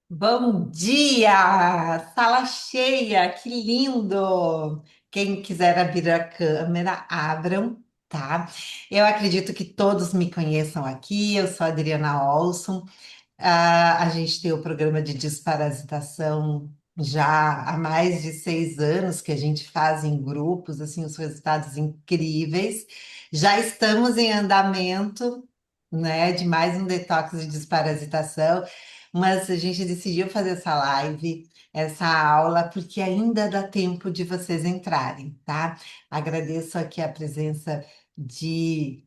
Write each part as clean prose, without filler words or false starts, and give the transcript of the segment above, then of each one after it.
Bom dia! Sala cheia, que lindo! Quem quiser abrir a câmera, abram, tá? Eu acredito que todos me conheçam aqui. Eu sou a Adriana Olson. A gente tem o programa de desparasitação já há mais de 6 anos que a gente faz em grupos, assim, os resultados incríveis. Já estamos em andamento, né, de mais um detox de desparasitação, mas a gente decidiu fazer essa live, essa aula, porque ainda dá tempo de vocês entrarem, tá? Agradeço aqui a presença de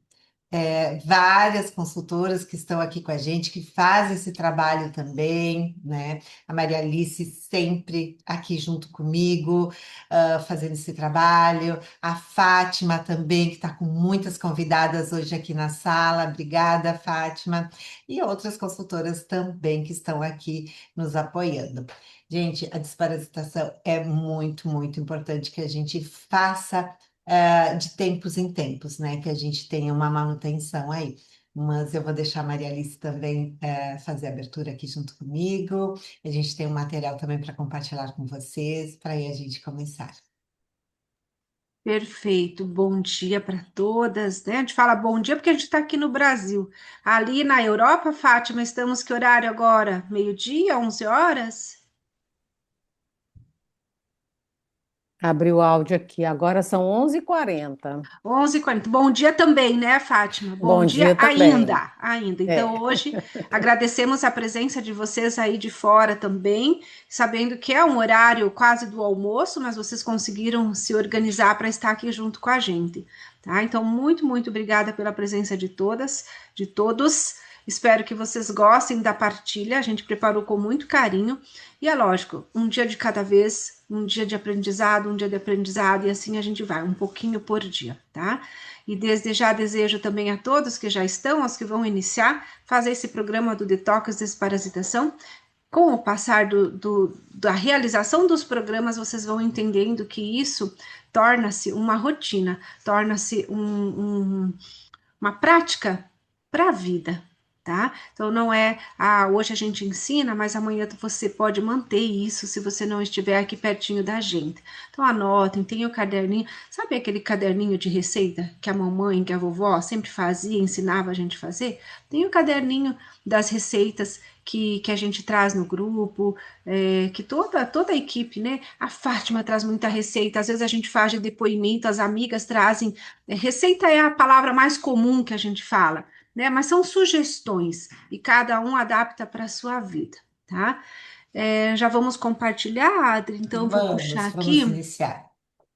várias consultoras que estão aqui com a gente, que fazem esse trabalho também, né? A Maria Alice sempre aqui junto comigo, fazendo esse trabalho. A Fátima também, que está com muitas convidadas hoje aqui na sala. Obrigada, Fátima. E outras consultoras também que estão aqui nos apoiando. Gente, a desparasitação é muito, muito importante que a gente faça de tempos em tempos, né? Que a gente tenha uma manutenção aí. Mas eu vou deixar a Maria Alice também fazer a abertura aqui junto comigo. A gente tem um material também para compartilhar com vocês, para aí a gente começar. Perfeito, bom dia para todas, né? A gente fala bom dia porque a gente está aqui no Brasil. Ali na Europa, Fátima, estamos que horário agora? Meio-dia, 11 horas? Abri o áudio aqui. Agora são 11h40. 11h40. Bom dia também, né, Fátima? Bom Bom dia dia também. ainda. Então, É. hoje agradecemos a presença de vocês aí de fora também, sabendo que é um horário quase do almoço, mas vocês conseguiram se organizar para estar aqui junto com a gente, tá? Então, muito, muito obrigada pela presença de todas, de todos. Espero que vocês gostem da partilha. A gente preparou com muito carinho. E é lógico, um dia de cada vez, um dia de aprendizado, e assim a gente vai, um pouquinho por dia, tá? E desde já desejo também a todos que já estão, aos que vão iniciar, fazer esse programa do Detox Desparasitação. Com o passar da realização dos programas, vocês vão entendendo que isso torna-se uma rotina, torna-se uma prática para a vida, tá? Então não é, hoje a gente ensina, mas amanhã você pode manter isso se você não estiver aqui pertinho da gente. Então anotem, tem o caderninho, sabe aquele caderninho de receita que a mamãe, que a vovó sempre fazia, ensinava a gente a fazer? Tem o caderninho das receitas que a gente traz no grupo, que toda a equipe, né? A Fátima traz muita receita, às vezes a gente faz de depoimento, as amigas trazem. Receita é a palavra mais comum que a gente fala, né? Mas são sugestões e cada um adapta para a sua vida, tá? Já vamos compartilhar, Adri, então eu vou puxar Vamos aqui. iniciar.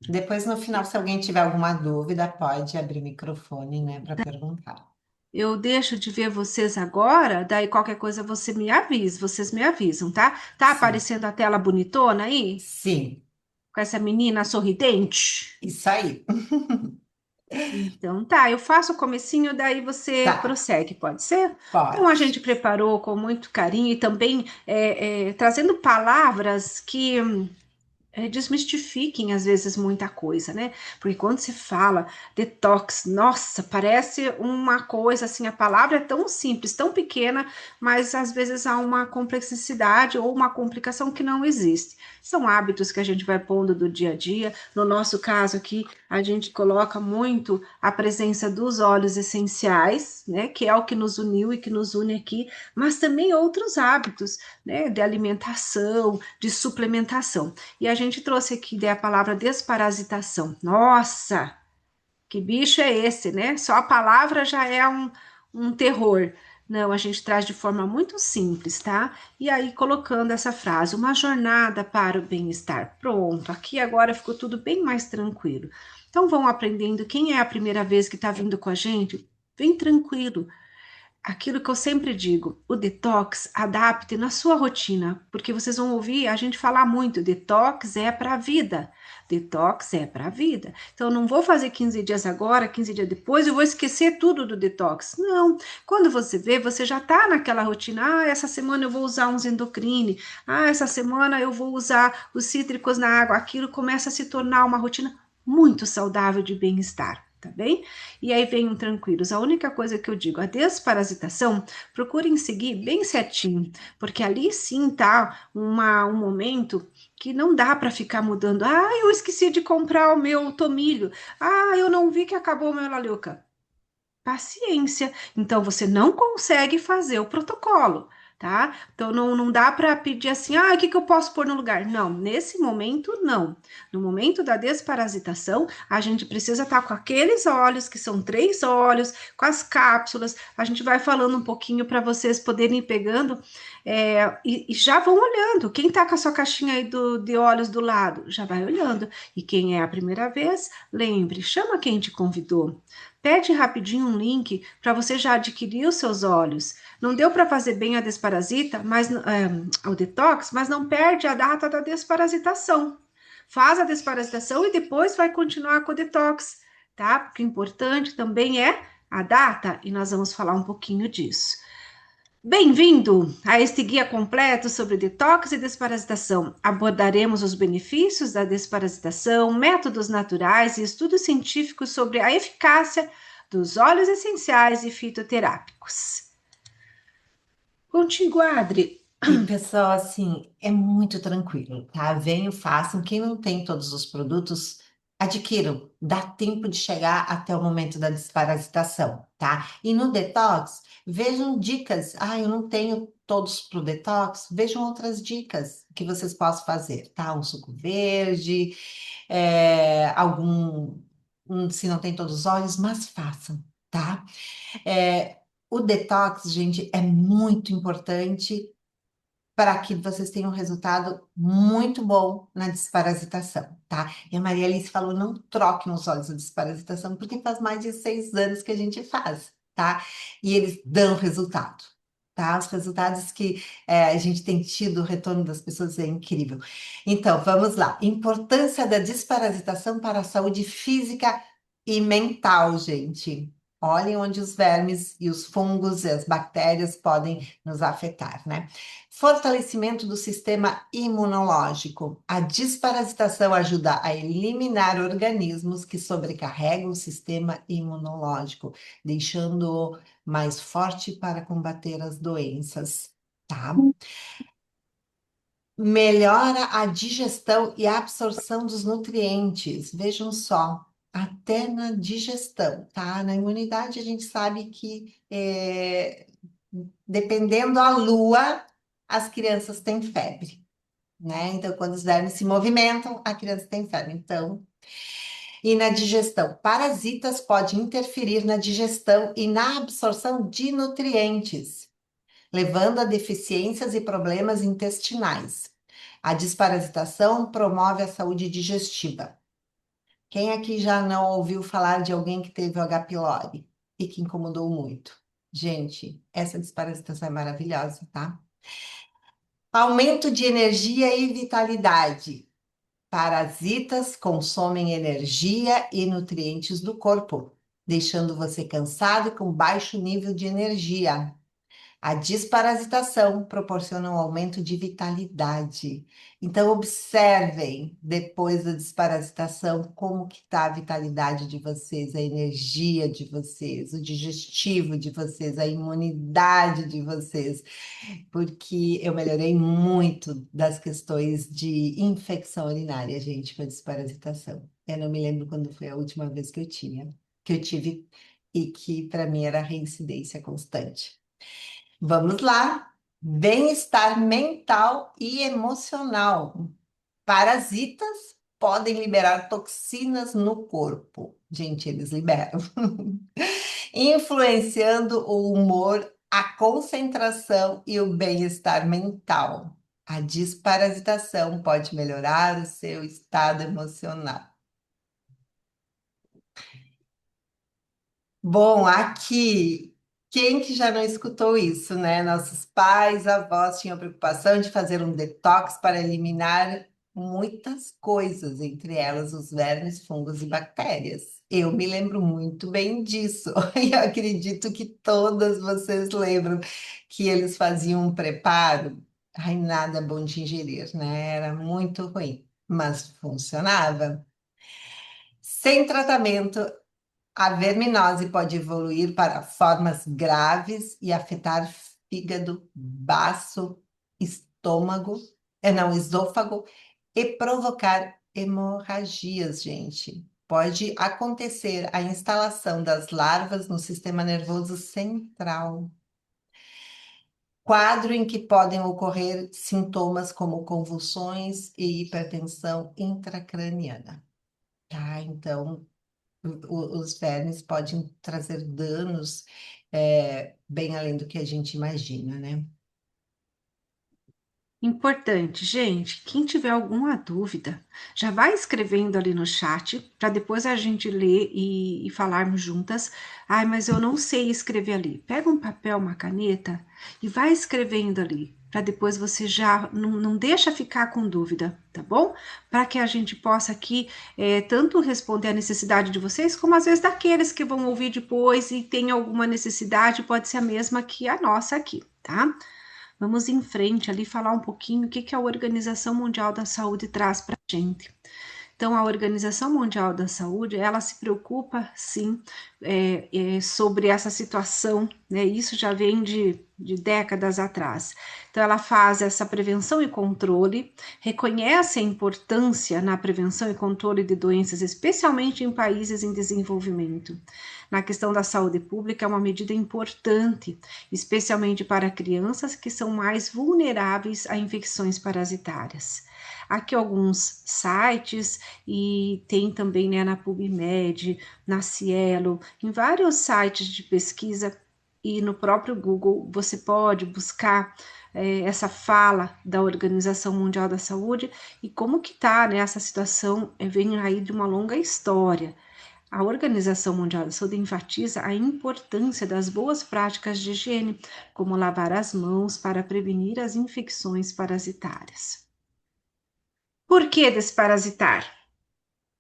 Depois, no final, se alguém tiver alguma dúvida, pode abrir o microfone, né, para perguntar. Eu deixo de ver vocês agora, daí qualquer coisa você me avisa, vocês me avisam, tá? Tá Sim, aparecendo a tela bonitona aí? sim, Com essa menina sorridente? isso aí. Então tá, eu faço o comecinho, daí você Tá, prossegue, pode ser? Então a pode. gente preparou com muito carinho e também trazendo palavras que desmistifiquem às vezes muita coisa, né? Porque quando se fala detox, nossa, parece uma coisa assim, a palavra é tão simples, tão pequena, mas às vezes há uma complexidade ou uma complicação que não existe. São hábitos que a gente vai pondo do dia a dia. No nosso caso aqui, a gente coloca muito a presença dos óleos essenciais, né? Que é o que nos uniu e que nos une aqui, mas também outros hábitos, né? De alimentação, de suplementação. E a gente trouxe aqui a palavra desparasitação. Nossa, que bicho é esse, né? Só a palavra já é um terror. Não, a gente traz de forma muito simples, tá? E aí, colocando essa frase, uma jornada para o bem-estar. Pronto, aqui agora ficou tudo bem mais tranquilo. Então, vão aprendendo. Quem é a primeira vez que está vindo com a gente? Vem tranquilo, aquilo que eu sempre digo, o detox adapte na sua rotina, porque vocês vão ouvir a gente falar muito, detox é para a vida. Detox é para a vida. Então, eu não vou fazer 15 dias agora, 15 dias depois, eu vou esquecer tudo do detox. Não. Quando você vê, você já está naquela rotina. Ah, essa semana eu vou usar uns endocrine. Ah, essa semana eu vou usar os cítricos na água. Aquilo começa a se tornar uma rotina muito saudável de bem-estar. tá bem? E aí venham tranquilos. A única coisa que eu digo, a desparasitação, procurem seguir bem certinho, porque ali sim tá um momento que não dá para ficar mudando. Ah, eu esqueci de comprar o meu tomilho. Ah, eu não vi que acabou o meu laleuca. Paciência. Então, você não consegue fazer o protocolo, tá? Então, não dá para pedir assim, ah, o que que eu posso pôr no lugar? Não, nesse momento, não. No momento da desparasitação, a gente precisa estar com aqueles óleos, que são 3 óleos, com as cápsulas. A gente vai falando um pouquinho para vocês poderem ir pegando e já vão olhando. Quem tá com a sua caixinha aí de óleos do lado, já vai olhando. E quem é a primeira vez, lembre, chama quem te convidou. Pede rapidinho um link para você já adquirir os seus óleos. Não deu para fazer bem a desparasita, mas o detox, mas não perde a data da desparasitação. Faz a desparasitação e depois vai continuar com o detox, tá? Porque o importante também é a data e nós vamos falar um pouquinho disso. Bem-vindo a este guia completo sobre detox e desparasitação. Abordaremos os benefícios da desparasitação, métodos naturais e estudos científicos sobre a eficácia dos óleos essenciais e fitoterápicos. Contigo, Adri. E, pessoal, assim, é muito tranquilo, tá? Venham, façam. Quem não tem todos os produtos, adquiram. Dá tempo de chegar até o momento da desparasitação, tá? E no detox, vejam dicas. Ah, eu não tenho todos para o detox. Vejam outras dicas que vocês possam fazer, tá? Um suco verde, se não tem todos os óleos, mas façam, tá? O detox, gente, é muito importante para que vocês tenham um resultado muito bom na desparasitação, tá? E a Maria Alice falou, não troquem os olhos da desparasitação, porque faz mais de 6 anos que a gente faz, tá? E eles dão resultado, tá? Os resultados que a gente tem tido, o retorno das pessoas é incrível. Então, vamos lá. Importância da desparasitação para a saúde física e mental, gente. Olhem onde os vermes e os fungos e as bactérias podem nos afetar, né? Fortalecimento do sistema imunológico. A desparasitação ajuda a eliminar organismos que sobrecarregam o sistema imunológico, deixando-o mais forte para combater as doenças, tá? Melhora a digestão e a absorção dos nutrientes. Vejam só, até na digestão, tá? Na imunidade a gente sabe que dependendo da lua, as crianças têm febre, né? Então, quando os vermes se movimentam, a criança tem febre. Então, e na digestão, parasitas podem interferir na digestão e na absorção de nutrientes, levando a deficiências e problemas intestinais. A desparasitação promove a saúde digestiva. Quem aqui já não ouviu falar de alguém que teve o H. pylori e que incomodou muito? Gente, essa desparasitação é maravilhosa, tá? Aumento de energia e vitalidade. Parasitas consomem energia e nutrientes do corpo, deixando você cansado e com baixo nível de energia. A desparasitação proporciona um aumento de vitalidade. Então, observem, depois da desparasitação, como que está a vitalidade de vocês, a energia de vocês, o digestivo de vocês, a imunidade de vocês, porque eu melhorei muito das questões de infecção urinária, gente, com a desparasitação. Eu não me lembro quando foi a última vez que eu tive, e que para mim era reincidência constante. Vamos lá. Bem-estar mental e emocional. Parasitas podem liberar toxinas no corpo. Gente, eles liberam. Influenciando o humor, a concentração e o bem-estar mental. A desparasitação pode melhorar o seu estado emocional. Bom, aqui, quem que já não escutou isso, né? Nossos pais, avós tinham preocupação de fazer um detox para eliminar muitas coisas, entre elas os vermes, fungos e bactérias. Eu me lembro muito bem disso, e eu acredito que todas vocês lembram que eles faziam um preparo. Ai, nada bom de ingerir, né? Era muito ruim, mas funcionava. Sem tratamento, A verminose pode evoluir para formas graves e afetar fígado, baço, estômago, não, esôfago e provocar hemorragias, gente. Pode acontecer a instalação das larvas no sistema nervoso central. Quadro em que podem ocorrer sintomas como convulsões e hipertensão intracraniana. Tá? Então, os vermes podem trazer danos bem além do que a gente imagina, né? Importante, gente, quem tiver alguma dúvida, já vai escrevendo ali no chat, para depois a gente ler e falarmos juntas. Ai, mas eu não sei escrever ali. Pega um papel, uma caneta e vai escrevendo ali, para depois você já não deixa ficar com dúvida, tá bom? Para que a gente possa aqui tanto responder a necessidade de vocês, como às vezes daqueles que vão ouvir depois e tem alguma necessidade, pode ser a mesma que a nossa aqui, tá? Vamos em frente ali falar um pouquinho o que a Organização Mundial da Saúde traz para a gente. Então, a Organização Mundial da Saúde, ela se preocupa, sim, sobre essa situação, né? Isso já vem de décadas atrás. Então, ela faz essa prevenção e controle, reconhece a importância na prevenção e controle de doenças, especialmente em países em desenvolvimento. Na questão da saúde pública, é uma medida importante, especialmente para crianças que são mais vulneráveis a infecções parasitárias. Aqui alguns sites e tem também, né, na PubMed, na Cielo, em vários sites de pesquisa e no próprio Google você pode buscar essa fala da Organização Mundial da Saúde e como que tá, né, essa situação vem aí de uma longa história. A Organização Mundial da Saúde enfatiza a importância das boas práticas de higiene, como lavar as mãos para prevenir as infecções parasitárias. Por que desparasitar?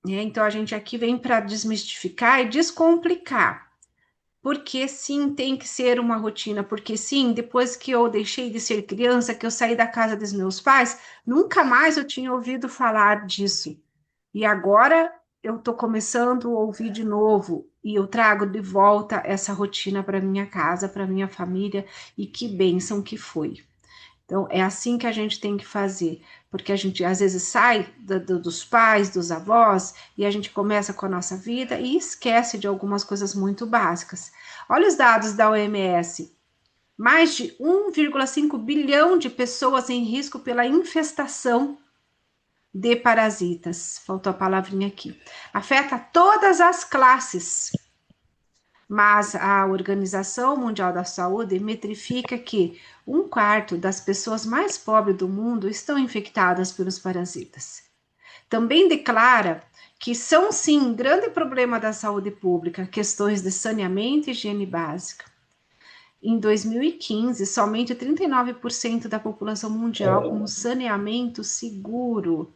Então, a gente aqui vem para desmistificar e descomplicar. Porque sim, tem que ser uma rotina. Porque sim, depois que eu deixei de ser criança, que eu saí da casa dos meus pais, nunca mais eu tinha ouvido falar disso. E agora eu estou começando a ouvir de novo. E eu trago de volta essa rotina para minha casa, para minha família. E que bênção que foi. Então, é assim que a gente tem que fazer, porque a gente às vezes sai dos pais, dos avós, e a gente começa com a nossa vida e esquece de algumas coisas muito básicas. Olha os dados da OMS: mais de 1,5 bilhão de pessoas em risco pela infestação de parasitas. Faltou a palavrinha aqui. Afeta todas as classes. Mas a Organização Mundial da Saúde metrifica que 1/4 das pessoas mais pobres do mundo estão infectadas pelos parasitas. Também declara que são, sim, um grande problema da saúde pública, questões de saneamento e higiene básica. Em 2015, somente 39% da população mundial com saneamento seguro.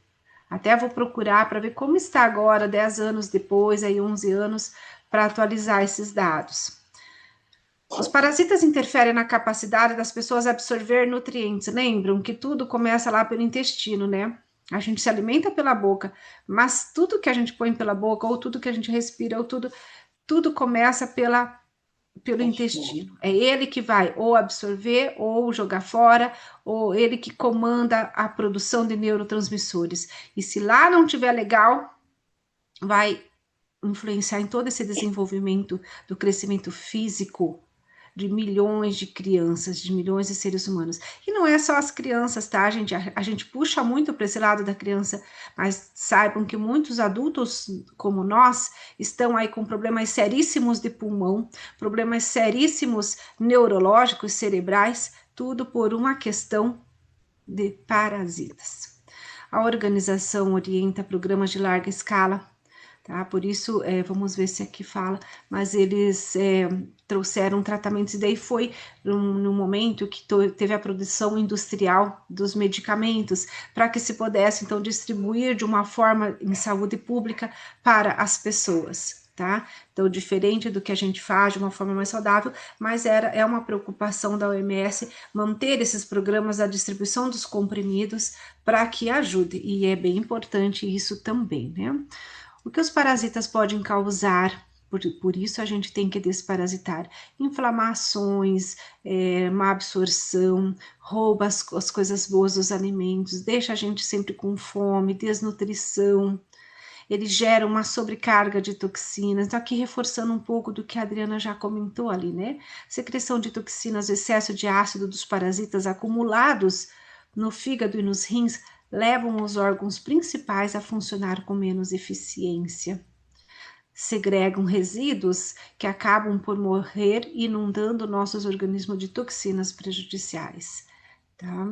Até vou procurar para ver como está agora, 10 anos depois, aí 11 anos, para atualizar esses dados. Os parasitas interferem na capacidade das pessoas absorver nutrientes. Lembram que tudo começa lá pelo intestino, né? A gente se alimenta pela boca, mas tudo que a gente põe pela boca, ou tudo que a gente respira, ou tudo começa pelo intestino. É ele que vai ou absorver ou jogar fora, ou ele que comanda a produção de neurotransmissores. E se lá não tiver legal, vai influenciar em todo esse desenvolvimento do crescimento físico de milhões de crianças, de milhões de seres humanos. E não é só as crianças, tá, gente? A gente puxa muito para esse lado da criança, mas saibam que muitos adultos como nós estão aí com problemas seríssimos de pulmão, problemas seríssimos neurológicos, cerebrais, tudo por uma questão de parasitas. A organização orienta programas de larga escala, tá? Por isso, vamos ver se aqui fala, mas eles trouxeram tratamentos, e daí foi no momento que teve a produção industrial dos medicamentos, para que se pudesse, então, distribuir de uma forma em saúde pública para as pessoas. Tá? Então, diferente do que a gente faz de uma forma mais saudável, mas é uma preocupação da OMS manter esses programas da distribuição dos comprimidos para que ajude, e é bem importante isso também, né? O que os parasitas podem causar por isso a gente tem que desparasitar. Inflamações, má absorção, rouba as coisas boas dos alimentos, deixa a gente sempre com fome, desnutrição. Ele gera uma sobrecarga de toxinas. Então, aqui reforçando um pouco do que a Adriana já comentou ali, né? Secreção de toxinas, excesso de ácido dos parasitas acumulados no fígado e nos rins levam os órgãos principais a funcionar com menos eficiência. Segregam resíduos que acabam por morrer, inundando nossos organismos de toxinas prejudiciais. Tá?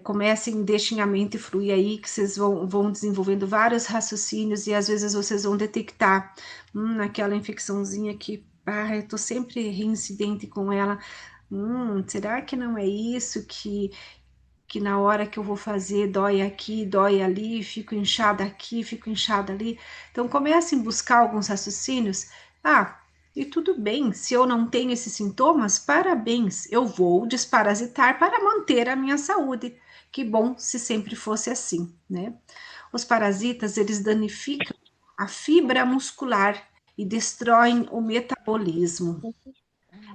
Comecem, deixem a mente fluir aí, que vocês vão desenvolvendo vários raciocínios e às vezes vocês vão detectar aquela infecçãozinha que, eu tô sempre reincidente com ela. Será que não é isso que na hora que eu vou fazer dói aqui, dói ali, fico inchada aqui, fico inchada ali? Então comecem a buscar alguns raciocínios. E tudo bem, se eu não tenho esses sintomas, parabéns, eu vou desparasitar para manter a minha saúde. Que bom se sempre fosse assim, né? Os parasitas, eles danificam a fibra muscular e destroem o metabolismo.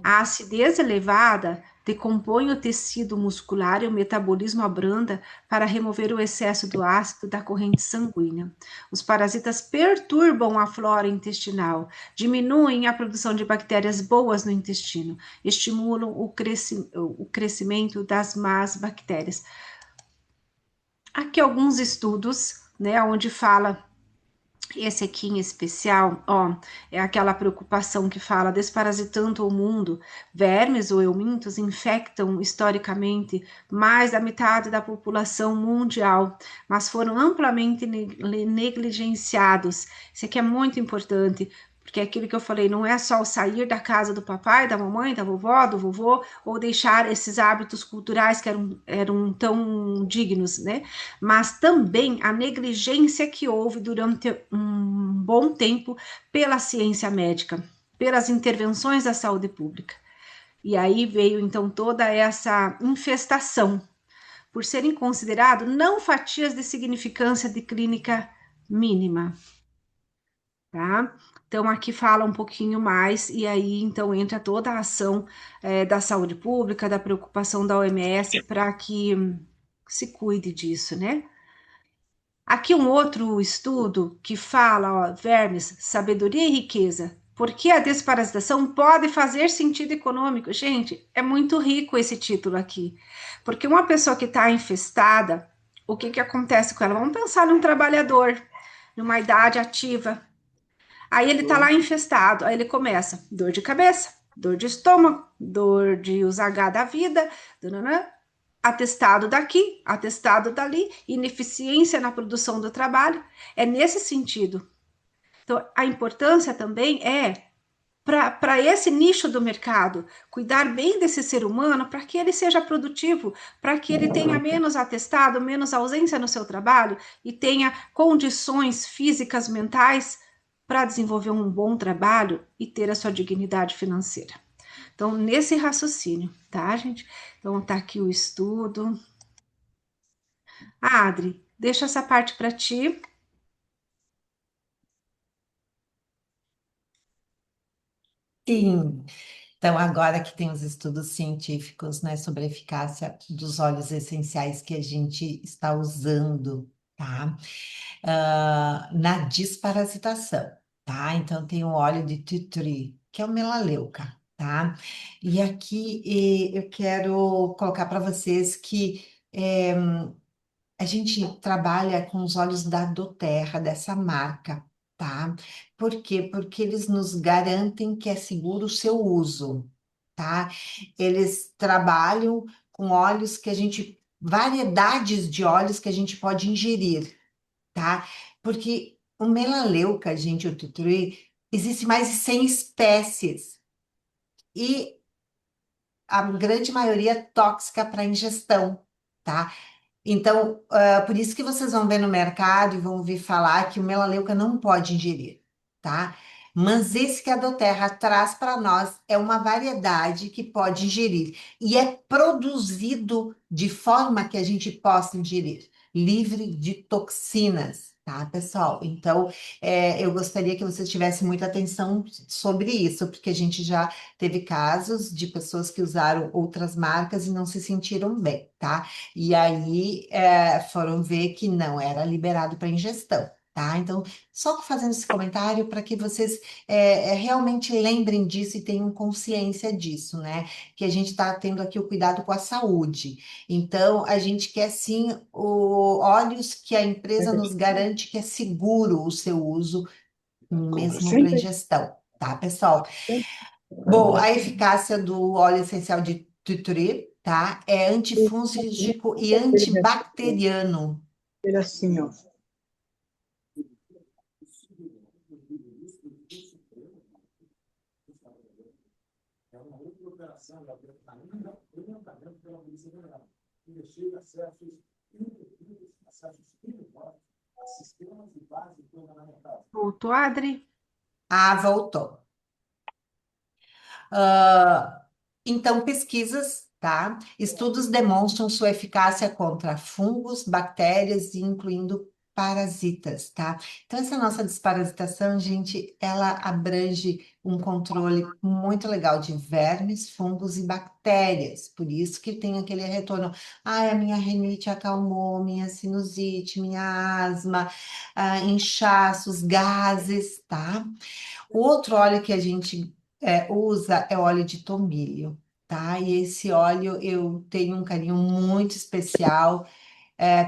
A acidez elevada decompõe o tecido muscular e o metabolismo abranda para remover o excesso do ácido da corrente sanguínea. Os parasitas perturbam a flora intestinal, diminuem a produção de bactérias boas no intestino, estimulam o crescimento das más bactérias. Aqui alguns estudos, né, onde fala. Esse aqui em especial, é aquela preocupação que fala desparasitando o mundo. Vermes ou eumintos infectam historicamente mais da metade da população mundial, mas foram amplamente negligenciados. Isso aqui é muito importante, porque é aquilo que eu falei, não é só o sair da casa do papai, da mamãe, da vovó, do vovô, ou deixar esses hábitos culturais que eram tão dignos, né? Mas também a negligência que houve durante um bom tempo pela ciência médica, pelas intervenções da saúde pública. E aí veio então toda essa infestação, por serem considerados não fatias de significância de clínica mínima, tá? Então aqui fala um pouquinho mais, e aí então entra toda a ação da saúde pública, da preocupação da OMS para que se cuide disso, né? Aqui um outro estudo que fala, vermes, sabedoria e riqueza. Por que a desparasitação pode fazer sentido econômico? Gente, é muito rico esse título aqui. Porque uma pessoa que está infestada, o que acontece com ela? Vamos pensar num trabalhador, numa idade ativa. Aí ele está lá infestado, aí ele começa dor de cabeça, dor de estômago, dor de usar da vida, atestado daqui, atestado dali, ineficiência na produção do trabalho. É nesse sentido. Então, a importância também é para esse nicho do mercado, cuidar bem desse ser humano para que ele seja produtivo, para que ele tenha menos atestado, menos ausência no seu trabalho e tenha condições físicas, mentais para desenvolver um bom trabalho e ter a sua dignidade financeira. Então, nesse raciocínio, tá, gente? Então, tá aqui o estudo. Adri, deixa essa parte para ti. Sim. Então, agora que tem os estudos científicos, né, sobre a eficácia dos óleos essenciais que a gente está usando, tá? Na desparasitação, tá? Então, tem o óleo de tea tree, que é o melaleuca, tá? E aqui eu quero colocar para vocês que a gente trabalha com os óleos da doTERRA, dessa marca, tá? Por quê? Porque eles nos garantem que é seguro o seu uso, tá? Eles trabalham com óleos que a gente, variedades de óleos que a gente pode ingerir, tá? Porque o melaleuca, gente, o tutui, existe mais de 100 espécies e a grande maioria é tóxica para ingestão, tá? Então, por isso que vocês vão ver no mercado e vão ouvir falar que o melaleuca não pode ingerir, tá? Mas esse que a doTERRA traz para nós é uma variedade que pode ingerir e é produzido de forma que a gente possa ingerir, livre de toxinas, tá, pessoal? Então, eu gostaria que vocês tivessem muita atenção sobre isso, porque a gente já teve casos de pessoas que usaram outras marcas e não se sentiram bem, tá? E aí, foram ver que não era liberado para ingestão. Tá? Então, só fazendo esse comentário para que vocês realmente lembrem disso e tenham consciência disso, né? Que a gente está tendo aqui o cuidado com a saúde. Então, a gente quer sim óleos que a empresa nos garante que é seguro o seu uso, mesmo para ingestão, tá, pessoal? Bom, a eficácia do óleo essencial de Tuturi, tá? É antifúngico e antibacteriano. Ele assim, ó. Voltou, Adri? Ah, voltou. Ah, então, pesquisas, tá? Estudos demonstram sua eficácia contra fungos, bactérias, incluindo parasitas, tá? Então, essa nossa desparasitação, gente, ela abrange um controle muito legal de vermes, fungos e bactérias. Por isso que tem aquele retorno. Ai, a minha rinite acalmou, minha sinusite, minha asma, inchaços, gases, tá? O outro óleo que a gente usa é óleo de tomilho, tá? E esse óleo eu tenho um carinho muito especial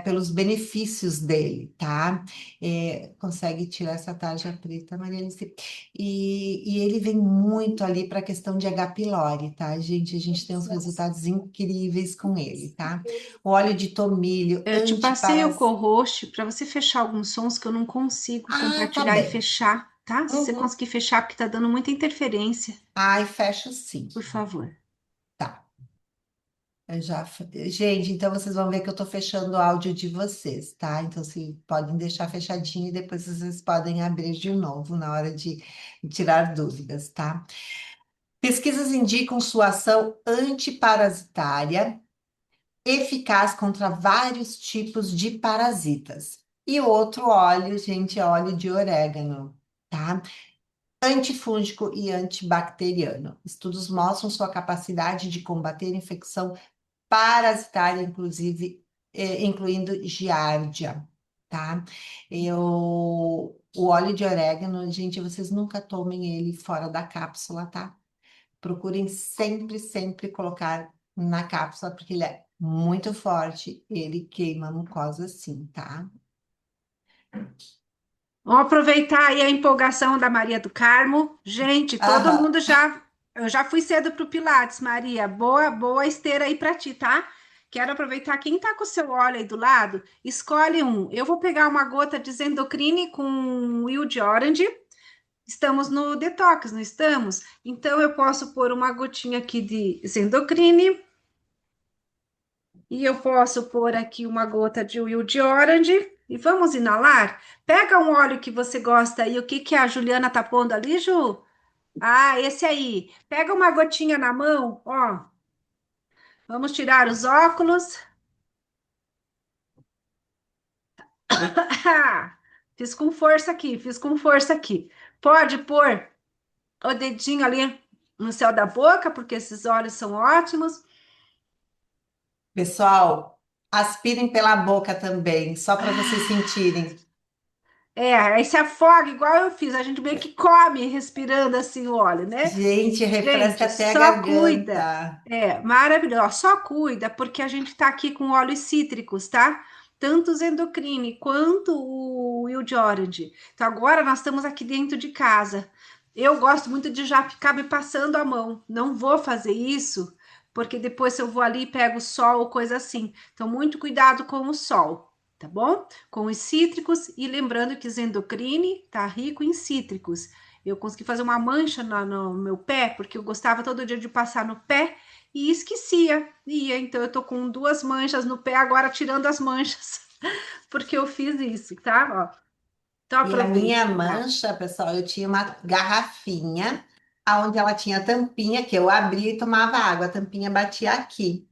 pelos benefícios dele, tá? Consegue tirar essa tarja preta, Maria Alice. E ele vem muito ali para a questão de H. pylori, tá, gente? A gente tem uns resultados incríveis com ele, tá? O óleo de tomilho, Eu te passei o antiparasita. co-host para você fechar alguns sons que eu não consigo Ah, tá compartilhar e bem. fechar, tá? Se você Uhum. conseguir fechar, porque tá dando muita interferência, Ai, fecho sim. por favor. Tá. Gente, então vocês vão ver que eu estou fechando o áudio de vocês, tá? Então, se podem deixar fechadinho e depois vocês podem abrir de novo na hora de tirar dúvidas, tá? Pesquisas indicam sua ação antiparasitária eficaz contra vários tipos de parasitas. E o outro óleo, gente, é óleo de orégano, tá? Antifúngico e antibacteriano. Estudos mostram sua capacidade de combater infecção parasitária, inclusive, incluindo giardia, tá? O óleo de orégano, gente, vocês nunca tomem ele fora da cápsula, tá? Procurem sempre, sempre colocar na cápsula, porque ele é muito forte, ele queima a mucosa sim, tá? Vamos aproveitar aí a empolgação da Maria do Carmo. Gente, todo Aham. mundo já. Eu já fui cedo pro Pilates, Maria. Boa, boa esteira aí para ti, tá? Quero aproveitar quem tá com o seu óleo aí do lado, escolhe um. Eu vou pegar uma gota de Zendocrine com Wild Orange. Estamos no detox, não estamos? Então eu posso pôr uma gotinha aqui de Zendocrine e eu posso pôr aqui uma gota de Wild Orange e vamos inalar. Pega um óleo que você gosta aí. O que que a Juliana tá pondo ali, Ju? Ah, esse aí. Pega uma gotinha na mão, ó. Vamos tirar os óculos. Fiz com força aqui, fiz com força aqui. Pode pôr o dedinho ali no céu da boca, porque esses óleos são ótimos. Pessoal, aspirem pela boca também, só para vocês sentirem. É, aí se afoga, igual eu fiz. A gente meio que come respirando assim o óleo, né? Gente, refresca Gente, até a só cuida. garganta. É, maravilhoso. Só cuida, porque a gente tá aqui com óleos cítricos, tá? Tanto os endocrine quanto o Wild Orange. Então, agora nós estamos aqui dentro de casa. Eu gosto muito de já ficar me passando a mão. Não vou fazer isso, porque depois se eu vou ali e pego sol ou coisa assim. Então, muito cuidado com o sol, tá bom? Com os cítricos e lembrando que os endocrine tá rico em cítricos. Eu consegui fazer uma mancha no meu pé, porque eu gostava todo dia de passar no pé e esquecia. Então eu tô com duas manchas no pé agora, tirando as manchas, porque eu fiz isso, tá? Ó, então E a aproveita. minha mancha, pessoal, eu tinha uma garrafinha onde ela tinha tampinha que eu abria e tomava água. A tampinha batia aqui.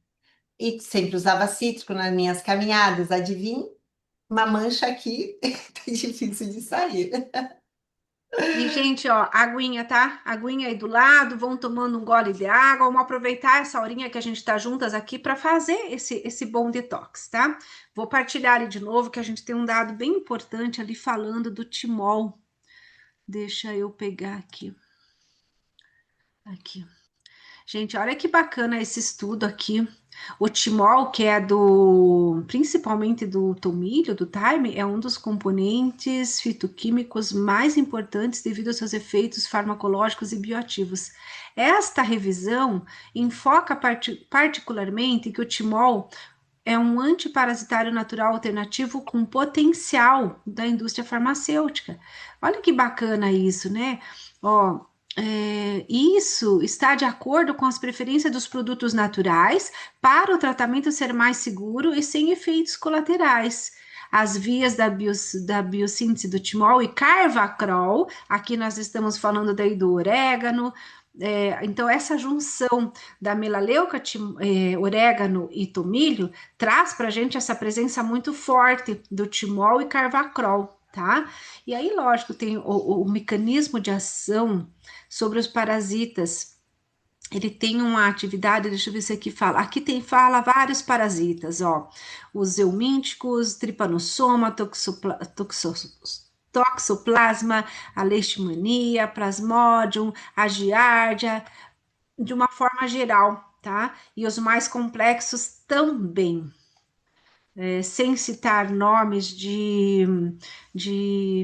E sempre usava cítrico nas minhas caminhadas, adivinha? uma mancha aqui, tá difícil de sair. E, gente, ó, aguinha, tá? Aguinha aí do lado, vão tomando um gole de água, vamos aproveitar essa horinha que a gente tá juntas aqui para fazer esse bom detox, tá? Vou partilhar ali de novo que a gente tem um dado bem importante ali falando do timol. Deixa eu pegar aqui. Aqui. Gente, olha que bacana esse estudo aqui. O timol, que é principalmente do tomilho, do thyme, é um dos componentes fitoquímicos mais importantes devido aos seus efeitos farmacológicos e bioativos. Esta revisão enfoca particularmente que o timol é um antiparasitário natural alternativo com potencial da indústria farmacêutica. Olha que bacana isso, né? Ó, isso está de acordo com as preferências dos produtos naturais para o tratamento ser mais seguro e sem efeitos colaterais. As vias da biossíntese do timol e carvacrol, aqui nós estamos falando daí do orégano, então essa junção da melaleuca, orégano e tomilho traz para a gente essa presença muito forte do timol e carvacrol, tá? E aí, lógico, tem o mecanismo de ação sobre os parasitas. Ele tem uma atividade, deixa eu ver se aqui fala. Aqui fala vários parasitas, ó. Os eumínticos, trypanosoma, toxoplasma, a leishmania, plasmodium, a giardia, de uma forma geral, tá? E os mais complexos também. Sem citar nomes de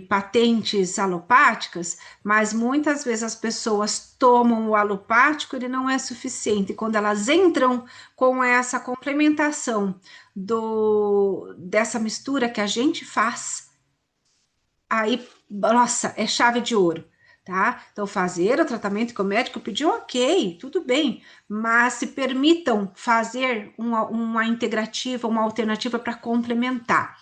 patentes alopáticas, mas muitas vezes as pessoas tomam o alopático, ele não é suficiente. Quando elas entram com essa complementação dessa mistura que a gente faz, aí, nossa, é chave de ouro. Tá? Então, fazer o tratamento que o médico pediu, ok, tudo bem, mas se permitam fazer uma integrativa, uma alternativa para complementar.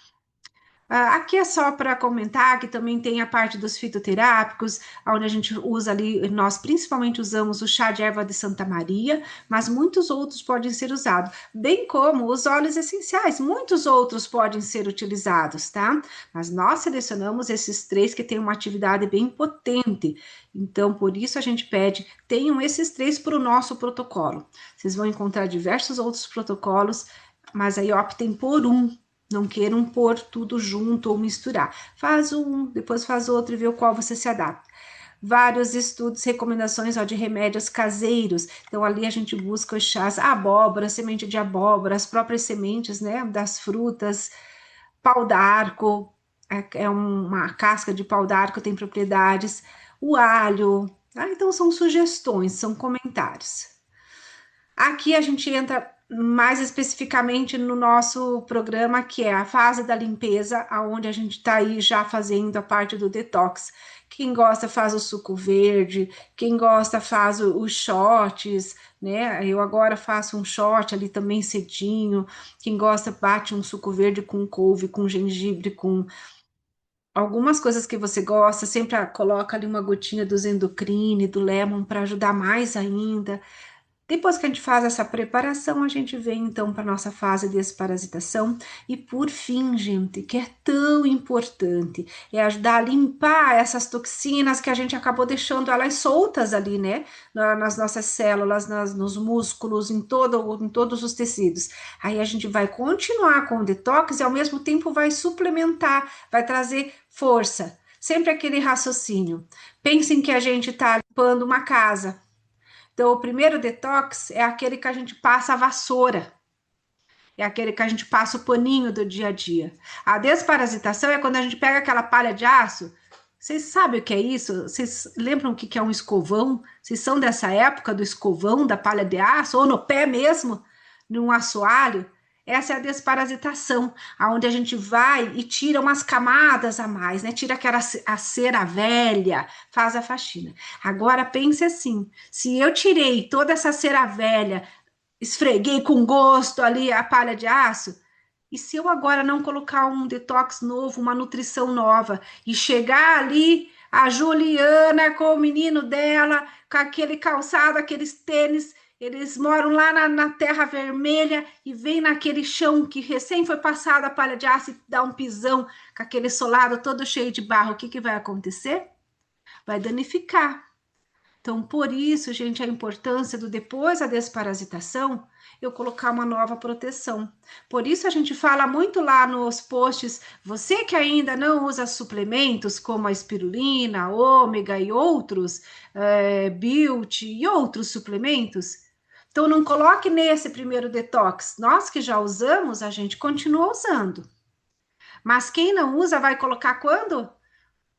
Aqui é só para comentar que também tem a parte dos fitoterápicos, onde a gente usa ali, nós principalmente usamos o chá de erva de Santa Maria, mas muitos outros podem ser usados, bem como os óleos essenciais, muitos outros podem ser utilizados, tá? Mas nós selecionamos esses três que têm uma atividade bem potente, então por isso a gente pede, tenham esses três para o nosso protocolo. Vocês vão encontrar diversos outros protocolos, mas aí optem por um. Não queiram pôr tudo junto ou misturar. Faz um, depois faz outro e vê o qual você se adapta. Vários estudos, recomendações de remédios caseiros. Então, ali a gente busca os chás, abóbora, semente de abóbora, as próprias sementes, né, das frutas, pau d'arco, é uma casca de pau d'arco, tem propriedades, o alho. Então, são sugestões, são comentários. Aqui a gente entra mais especificamente no nosso programa, que é a fase da limpeza, aonde a gente está aí já fazendo a parte do detox. Quem gosta faz o suco verde, quem gosta faz os shots, né? Eu agora faço um shot ali também cedinho. Quem gosta bate um suco verde com couve, com gengibre, com algumas coisas que você gosta, sempre coloca ali uma gotinha do Zendocrine, do Lemon para ajudar mais ainda. Depois que a gente faz essa preparação, a gente vem então para a nossa fase de desparasitação. E por fim, gente, que é tão importante, é ajudar a limpar essas toxinas que a gente acabou deixando elas soltas ali, né? Nas nossas células, nos músculos, em todos os tecidos. Aí a gente vai continuar com o detox e ao mesmo tempo vai suplementar, vai trazer força. Sempre aquele raciocínio. Pensem que a gente está limpando uma casa. Então, o primeiro detox é aquele que a gente passa a vassoura, é aquele que a gente passa o paninho do dia a dia. A desparasitação é quando a gente pega aquela palha de aço. Vocês sabem o que é isso? Vocês lembram o que é um escovão? Vocês são dessa época do escovão, da palha de aço, ou no pé mesmo, num assoalho? Essa é a desparasitação, aonde a gente vai e tira umas camadas a mais, né? Tira a cera velha, faz a faxina. Agora pense assim: se eu tirei toda essa cera velha, esfreguei com gosto ali a palha de aço, e se eu agora não colocar um detox novo, uma nutrição nova, e chegar ali a Juliana com o menino dela, com aquele calçado, aqueles tênis, Eles moram lá na terra vermelha e vem naquele chão que recém foi passado a palha de aço e dá um pisão com aquele solado todo cheio de barro. O que que vai acontecer? Vai danificar. Então, por isso, gente, a importância do depois da desparasitação, eu colocar uma nova proteção. Por isso a gente fala muito lá nos posts, você que ainda não usa suplementos como a espirulina, ômega e outros, Bilt e outros suplementos, então não coloque nesse primeiro detox. Nós que já usamos, a gente continua usando. Mas quem não usa vai colocar quando?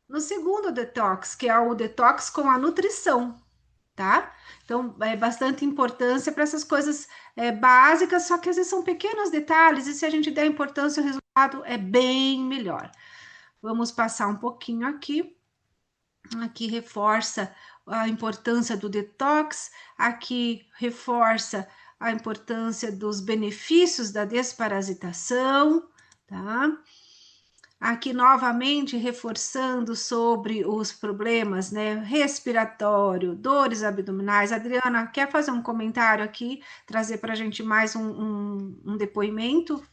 No segundo detox, que é o detox com a nutrição, tá? Então, é bastante importância para essas coisas básicas, só que às vezes são pequenos detalhes, e se a gente der importância, o resultado é bem melhor. Vamos passar um pouquinho aqui. Aqui reforça a importância do detox, aqui reforça a importância dos benefícios da desparasitação, tá? Aqui novamente reforçando sobre os problemas, né, respiratório, dores abdominais. Adriana, quer fazer um comentário aqui, trazer para a gente mais um depoimento?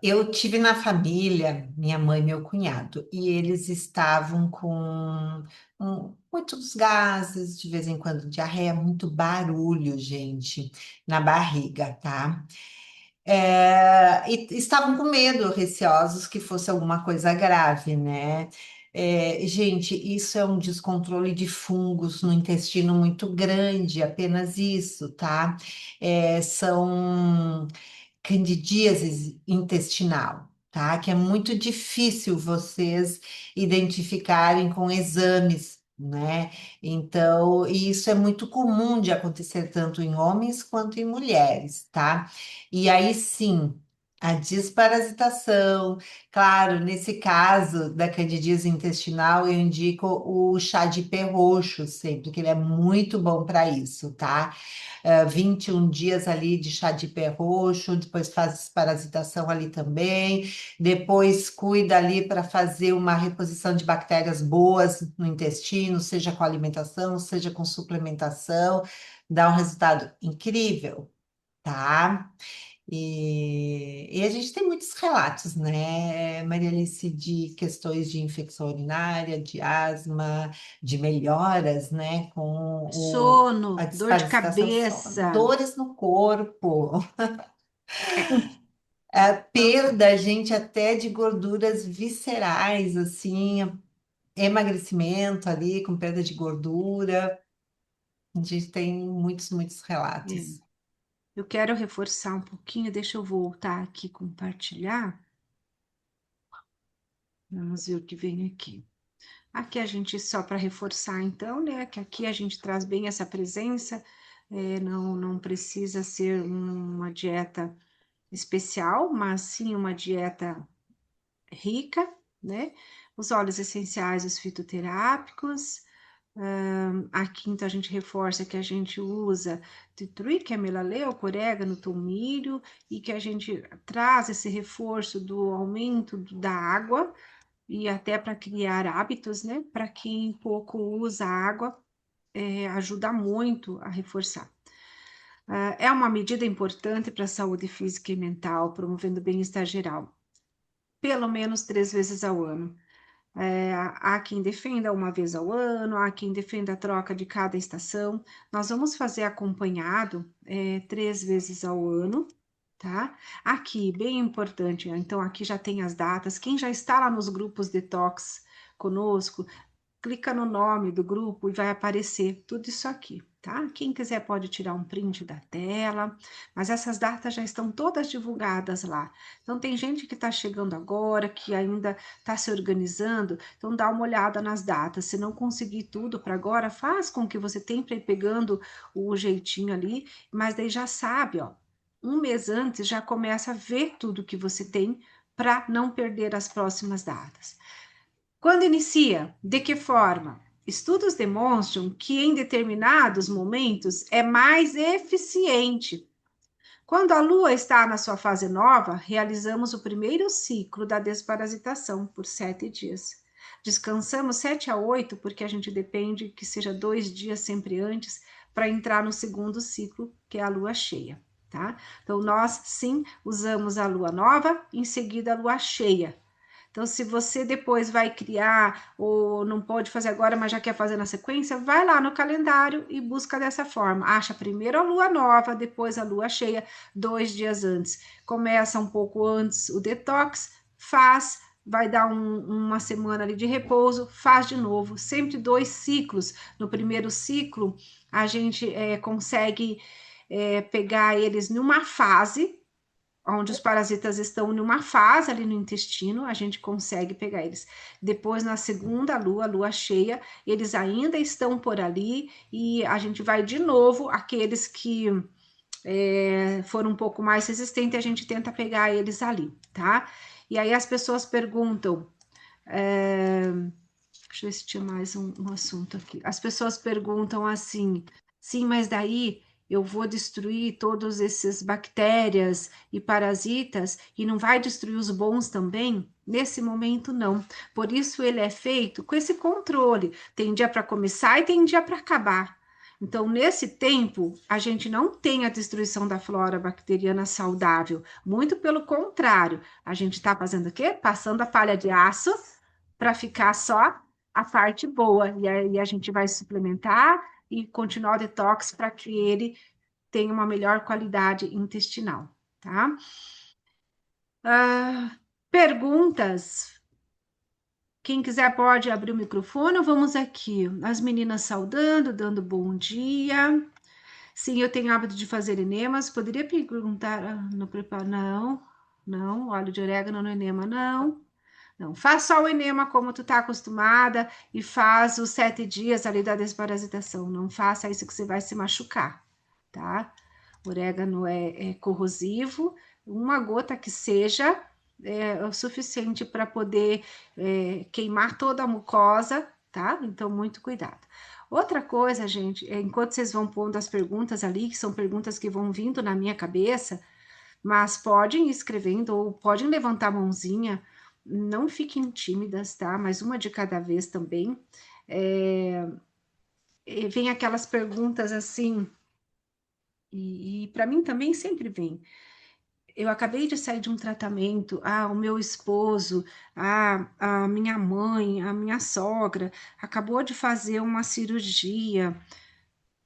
Eu tive na família, minha mãe e meu cunhado, e eles estavam com muitos gases, de vez em quando diarreia, muito barulho, gente, na barriga, tá? E estavam com medo, receosos que fosse alguma coisa grave, né? Gente, isso é um descontrole de fungos no intestino muito grande, apenas isso, tá? São candidíase intestinal, tá? Que é muito difícil vocês identificarem com exames, né? Então, e isso é muito comum de acontecer tanto em homens quanto em mulheres, tá? E aí sim, a desparasitação, claro, nesse caso da candidíase intestinal, eu indico o chá de ipê roxo sempre, que ele é muito bom para isso, tá? 21 dias ali de chá de pé roxo, depois faz desparasitação ali também, depois cuida ali para fazer uma reposição de bactérias boas no intestino, seja com alimentação, seja com suplementação, dá um resultado incrível, tá? E a gente tem muitos relatos, né, Maria Alice, de questões de infecção urinária, de asma, de melhoras, né, com a Sono, dor de desparasitação, cabeça. dores no corpo, É, a perda, gente, até de gorduras viscerais, assim, emagrecimento ali com perda de gordura. A gente tem muitos é. relatos. Eu quero reforçar um pouquinho, deixa eu voltar aqui compartilhar. Vamos ver o que vem aqui. Aqui a gente, só para reforçar então, né, que aqui a gente traz bem essa presença, não precisa ser uma dieta especial, mas sim uma dieta rica, né? Os óleos essenciais, os fitoterápicos. Aqui então a gente reforça que a gente usa titri, que é melaleuca, orégano, tomilho, e que a gente traz esse reforço do aumento da água, e até para criar hábitos, né? Para quem pouco usa água, ajuda muito a reforçar. É uma medida importante para a saúde física e mental, promovendo bem-estar geral, pelo menos 3 vezes ao ano. Há quem defenda uma vez ao ano, há quem defenda a troca de cada estação. Nós vamos fazer acompanhado 3 vezes ao ano, tá? Aqui, bem importante, então aqui já tem as datas. Quem já está lá nos grupos detox conosco, clica no nome do grupo e vai aparecer tudo isso aqui, tá? Quem quiser pode tirar um print da tela, mas essas datas já estão todas divulgadas lá. Então, tem gente que está chegando agora, que ainda está se organizando, então dá uma olhada nas datas. Se não conseguir tudo para agora, faz com que você tenha ir pegando o jeitinho ali, mas daí já sabe, ó, um mês antes já começa a ver tudo que você tem para não perder as próximas datas. Quando inicia? De que forma? Estudos demonstram que em determinados momentos é mais eficiente. Quando a Lua está na sua fase nova, realizamos o primeiro ciclo da desparasitação por 7 dias. Descansamos 7 a 8, porque a gente depende que seja 2 dias sempre antes, para entrar no segundo ciclo, que é a lua cheia, tá? Então, nós sim usamos a lua nova, em seguida a lua cheia. Então, se você depois vai criar, ou não pode fazer agora, mas já quer fazer na sequência, vai lá no calendário e busca dessa forma. Acha primeiro a lua nova, depois a lua cheia, 2 dias antes. Começa um pouco antes o detox, faz, vai dar uma semana ali de repouso, faz de novo, sempre 2 ciclos. No primeiro ciclo, a gente consegue pegar eles numa fase, onde os parasitas estão numa fase ali no intestino, a gente consegue pegar eles. Depois, na segunda lua, lua cheia, eles ainda estão por ali e a gente vai de novo, aqueles que foram um pouco mais resistentes, a gente tenta pegar eles ali, tá? E aí as pessoas perguntam, deixa eu ver se tinha mais um assunto aqui. As pessoas perguntam assim, sim, mas daí eu vou destruir todas essas bactérias e parasitas e não vai destruir os bons também? Nesse momento, não. Por isso ele é feito com esse controle. Tem dia para começar e tem dia para acabar. Então, nesse tempo, a gente não tem a destruição da flora bacteriana saudável. Muito pelo contrário, a gente está fazendo o quê? Passando a palha de aço para ficar só a parte boa. E aí a gente vai suplementar e continuar o detox para que ele tenha uma melhor qualidade intestinal, tá? Perguntas? Quem quiser pode abrir o microfone. Vamos aqui. As meninas saudando, dando bom dia. Sim, eu tenho hábito de fazer enemas. Poderia perguntar no preparo? Não, não. Óleo de orégano no enema, não. Não, faz só o enema como tu tá acostumada e faz os 7 dias ali da desparasitação. Não faça isso que você vai se machucar, tá? O orégano é corrosivo, uma gota que seja é o suficiente para poder queimar toda a mucosa, tá? Então, muito cuidado. Outra coisa, gente, enquanto vocês vão pondo as perguntas ali, que são perguntas que vão vindo na minha cabeça, mas podem ir escrevendo ou podem levantar a mãozinha, não fiquem tímidas, tá? Mas uma de cada vez também. Vem aquelas perguntas assim, e para mim também sempre vem. Eu acabei de sair de um tratamento, o meu esposo, a minha mãe, a minha sogra acabou de fazer uma cirurgia.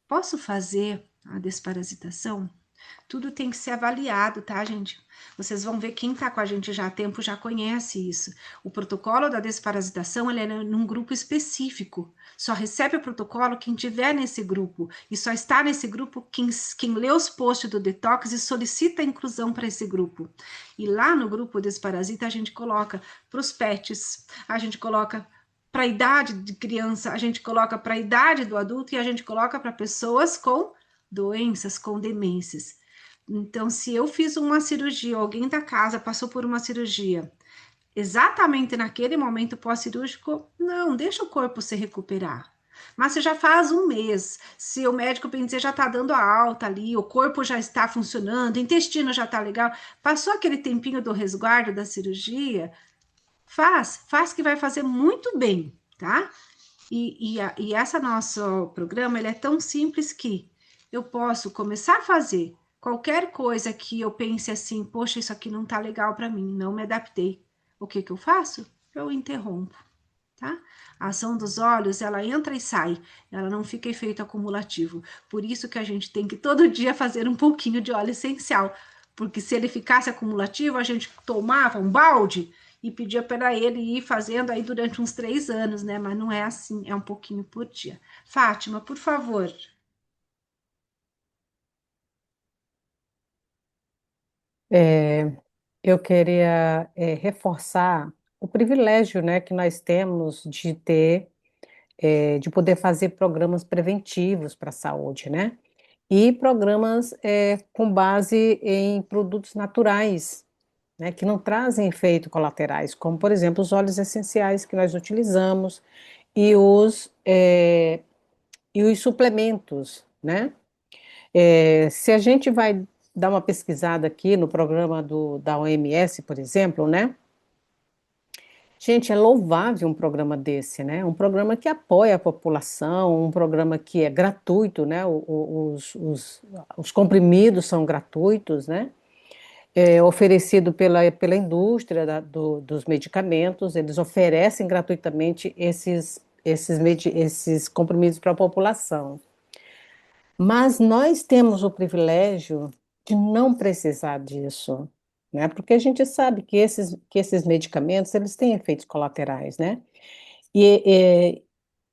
Posso fazer a desparasitação? Tudo tem que ser avaliado, tá, gente? Vocês vão ver, quem tá com a gente já há tempo já conhece isso. O protocolo da desparasitação, ele é num grupo específico. Só recebe o protocolo quem tiver nesse grupo. E só está nesse grupo quem lê os posts do Detox e solicita a inclusão para esse grupo. E lá no grupo Desparasita, a gente coloca para os pets, a gente coloca para a idade de criança, a gente coloca para a idade do adulto e a gente coloca para pessoas com doenças, com demências. Então, se eu fiz uma cirurgia, alguém da casa passou por uma cirurgia, exatamente naquele momento pós-cirúrgico, não, deixa o corpo se recuperar. Mas se já faz um mês, se o médico bem dizer já está dando a alta ali, o corpo já está funcionando, o intestino já está legal, passou aquele tempinho do resguardo da cirurgia, faz que vai fazer muito bem, tá? E esse nosso programa, ele é tão simples que eu posso começar a fazer qualquer coisa que eu pense assim, poxa, isso aqui não tá legal para mim, não me adaptei. O que que eu faço? Eu interrompo, tá? A ação dos olhos, ela entra e sai, ela não fica efeito acumulativo. Por isso que a gente tem que todo dia fazer um pouquinho de óleo essencial, porque se ele ficasse acumulativo, a gente tomava um balde e pedia para ele ir fazendo aí durante uns 3 anos, né? Mas não é assim, é um pouquinho por dia. Fátima, por favor. É, eu queria reforçar o privilégio, né, que nós temos de ter, de poder fazer programas preventivos para a saúde, né? E programas com base em produtos naturais, né, que não trazem efeitos colaterais, como, por exemplo, os óleos essenciais que nós utilizamos e os suplementos, né? Se a gente vai dar uma pesquisada aqui no programa da OMS, por exemplo, né? Gente, é louvável um programa desse, né? Um programa que apoia a população, um programa que é gratuito, né? Os comprimidos são gratuitos, né? É oferecido pela indústria dos medicamentos, eles oferecem gratuitamente esses comprimidos para a população. Mas nós temos o privilégio de não precisar disso, né? Porque a gente sabe que esses medicamentos, eles têm efeitos colaterais, né? E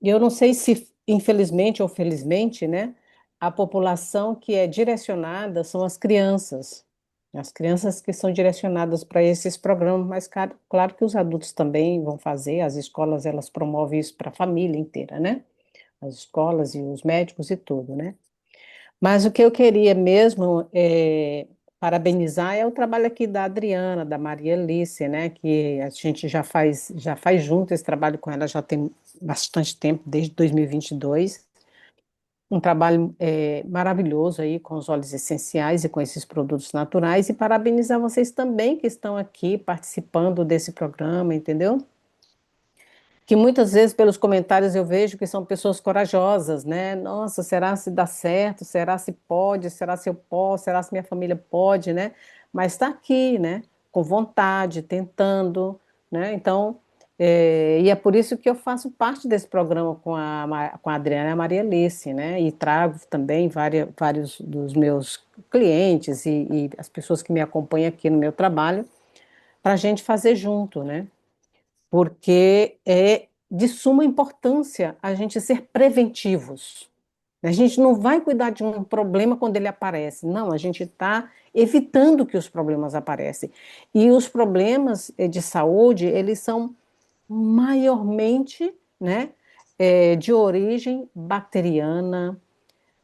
eu não sei se, infelizmente ou felizmente, né, a população que é direcionada são as crianças que são direcionadas para esses programas, mas claro que os adultos também vão fazer, as escolas elas promovem isso para a família inteira, né? As escolas e os médicos e tudo, né? Mas o que eu queria mesmo parabenizar é o trabalho aqui da Adriana, da Maria Alice, né? Que a gente já faz junto esse trabalho com ela já tem bastante tempo, desde 2022. Um trabalho maravilhoso aí com os óleos essenciais e com esses produtos naturais. E parabenizar vocês também que estão aqui participando desse programa, entendeu? Que muitas vezes pelos comentários eu vejo que são pessoas corajosas, né? Nossa, será se dá certo? Será se pode? Será se eu posso? Será se minha família pode, né? Mas está aqui, né? Com vontade, tentando, né? Então, e é por isso que eu faço parte desse programa com a Adriana e a Maria Alice, né? E trago também vários dos meus clientes e as pessoas que me acompanham aqui no meu trabalho para a gente fazer junto, né? Porque é de suma importância a gente ser preventivos. A gente não vai cuidar de um problema quando ele aparece, não, a gente está evitando que os problemas apareçam. E os problemas de saúde, eles são maiormente, né, de origem bacteriana,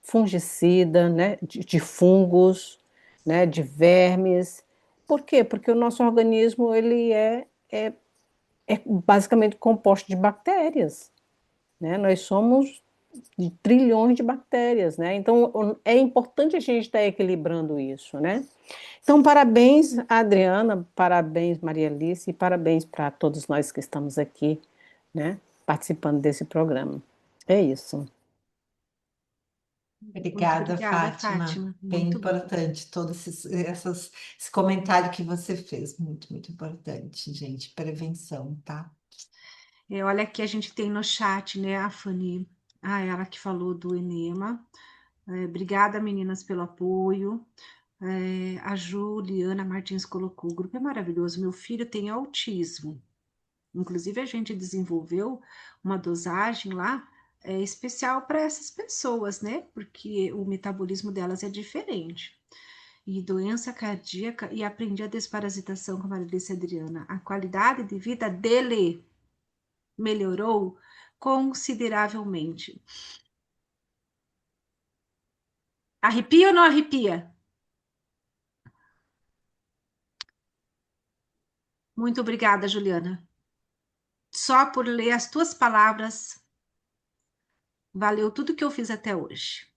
fungicida, né, de fungos, né, de vermes. Por quê? Porque o nosso organismo ele é basicamente composto de bactérias, né? Nós somos de trilhões de bactérias, né? Então é importante a gente estar equilibrando isso, né? Então parabéns, Adriana, parabéns, Maria Alice, e parabéns para todos nós que estamos aqui, né? Participando desse programa. É isso. Muito Obrigada, obrigada, Fátima. Fátima. Bem Muito bom. importante todo esse comentário que você fez. Muito, muito importante, gente. Prevenção, tá? Olha aqui, a gente tem no chat, né, a Fanny, ela que falou do enema. Obrigada, meninas, pelo apoio. A Juliana Martins colocou: o grupo é maravilhoso. Meu filho tem autismo. Inclusive, a gente desenvolveu uma dosagem lá especial para essas pessoas, né? Porque o metabolismo delas é diferente. E doença cardíaca, e aprendi a desparasitação com a Marilice Adriana. A qualidade de vida dele melhorou consideravelmente. Arrepia ou não arrepia? Muito obrigada, Juliana. Só por ler as tuas palavras, valeu tudo que eu fiz até hoje.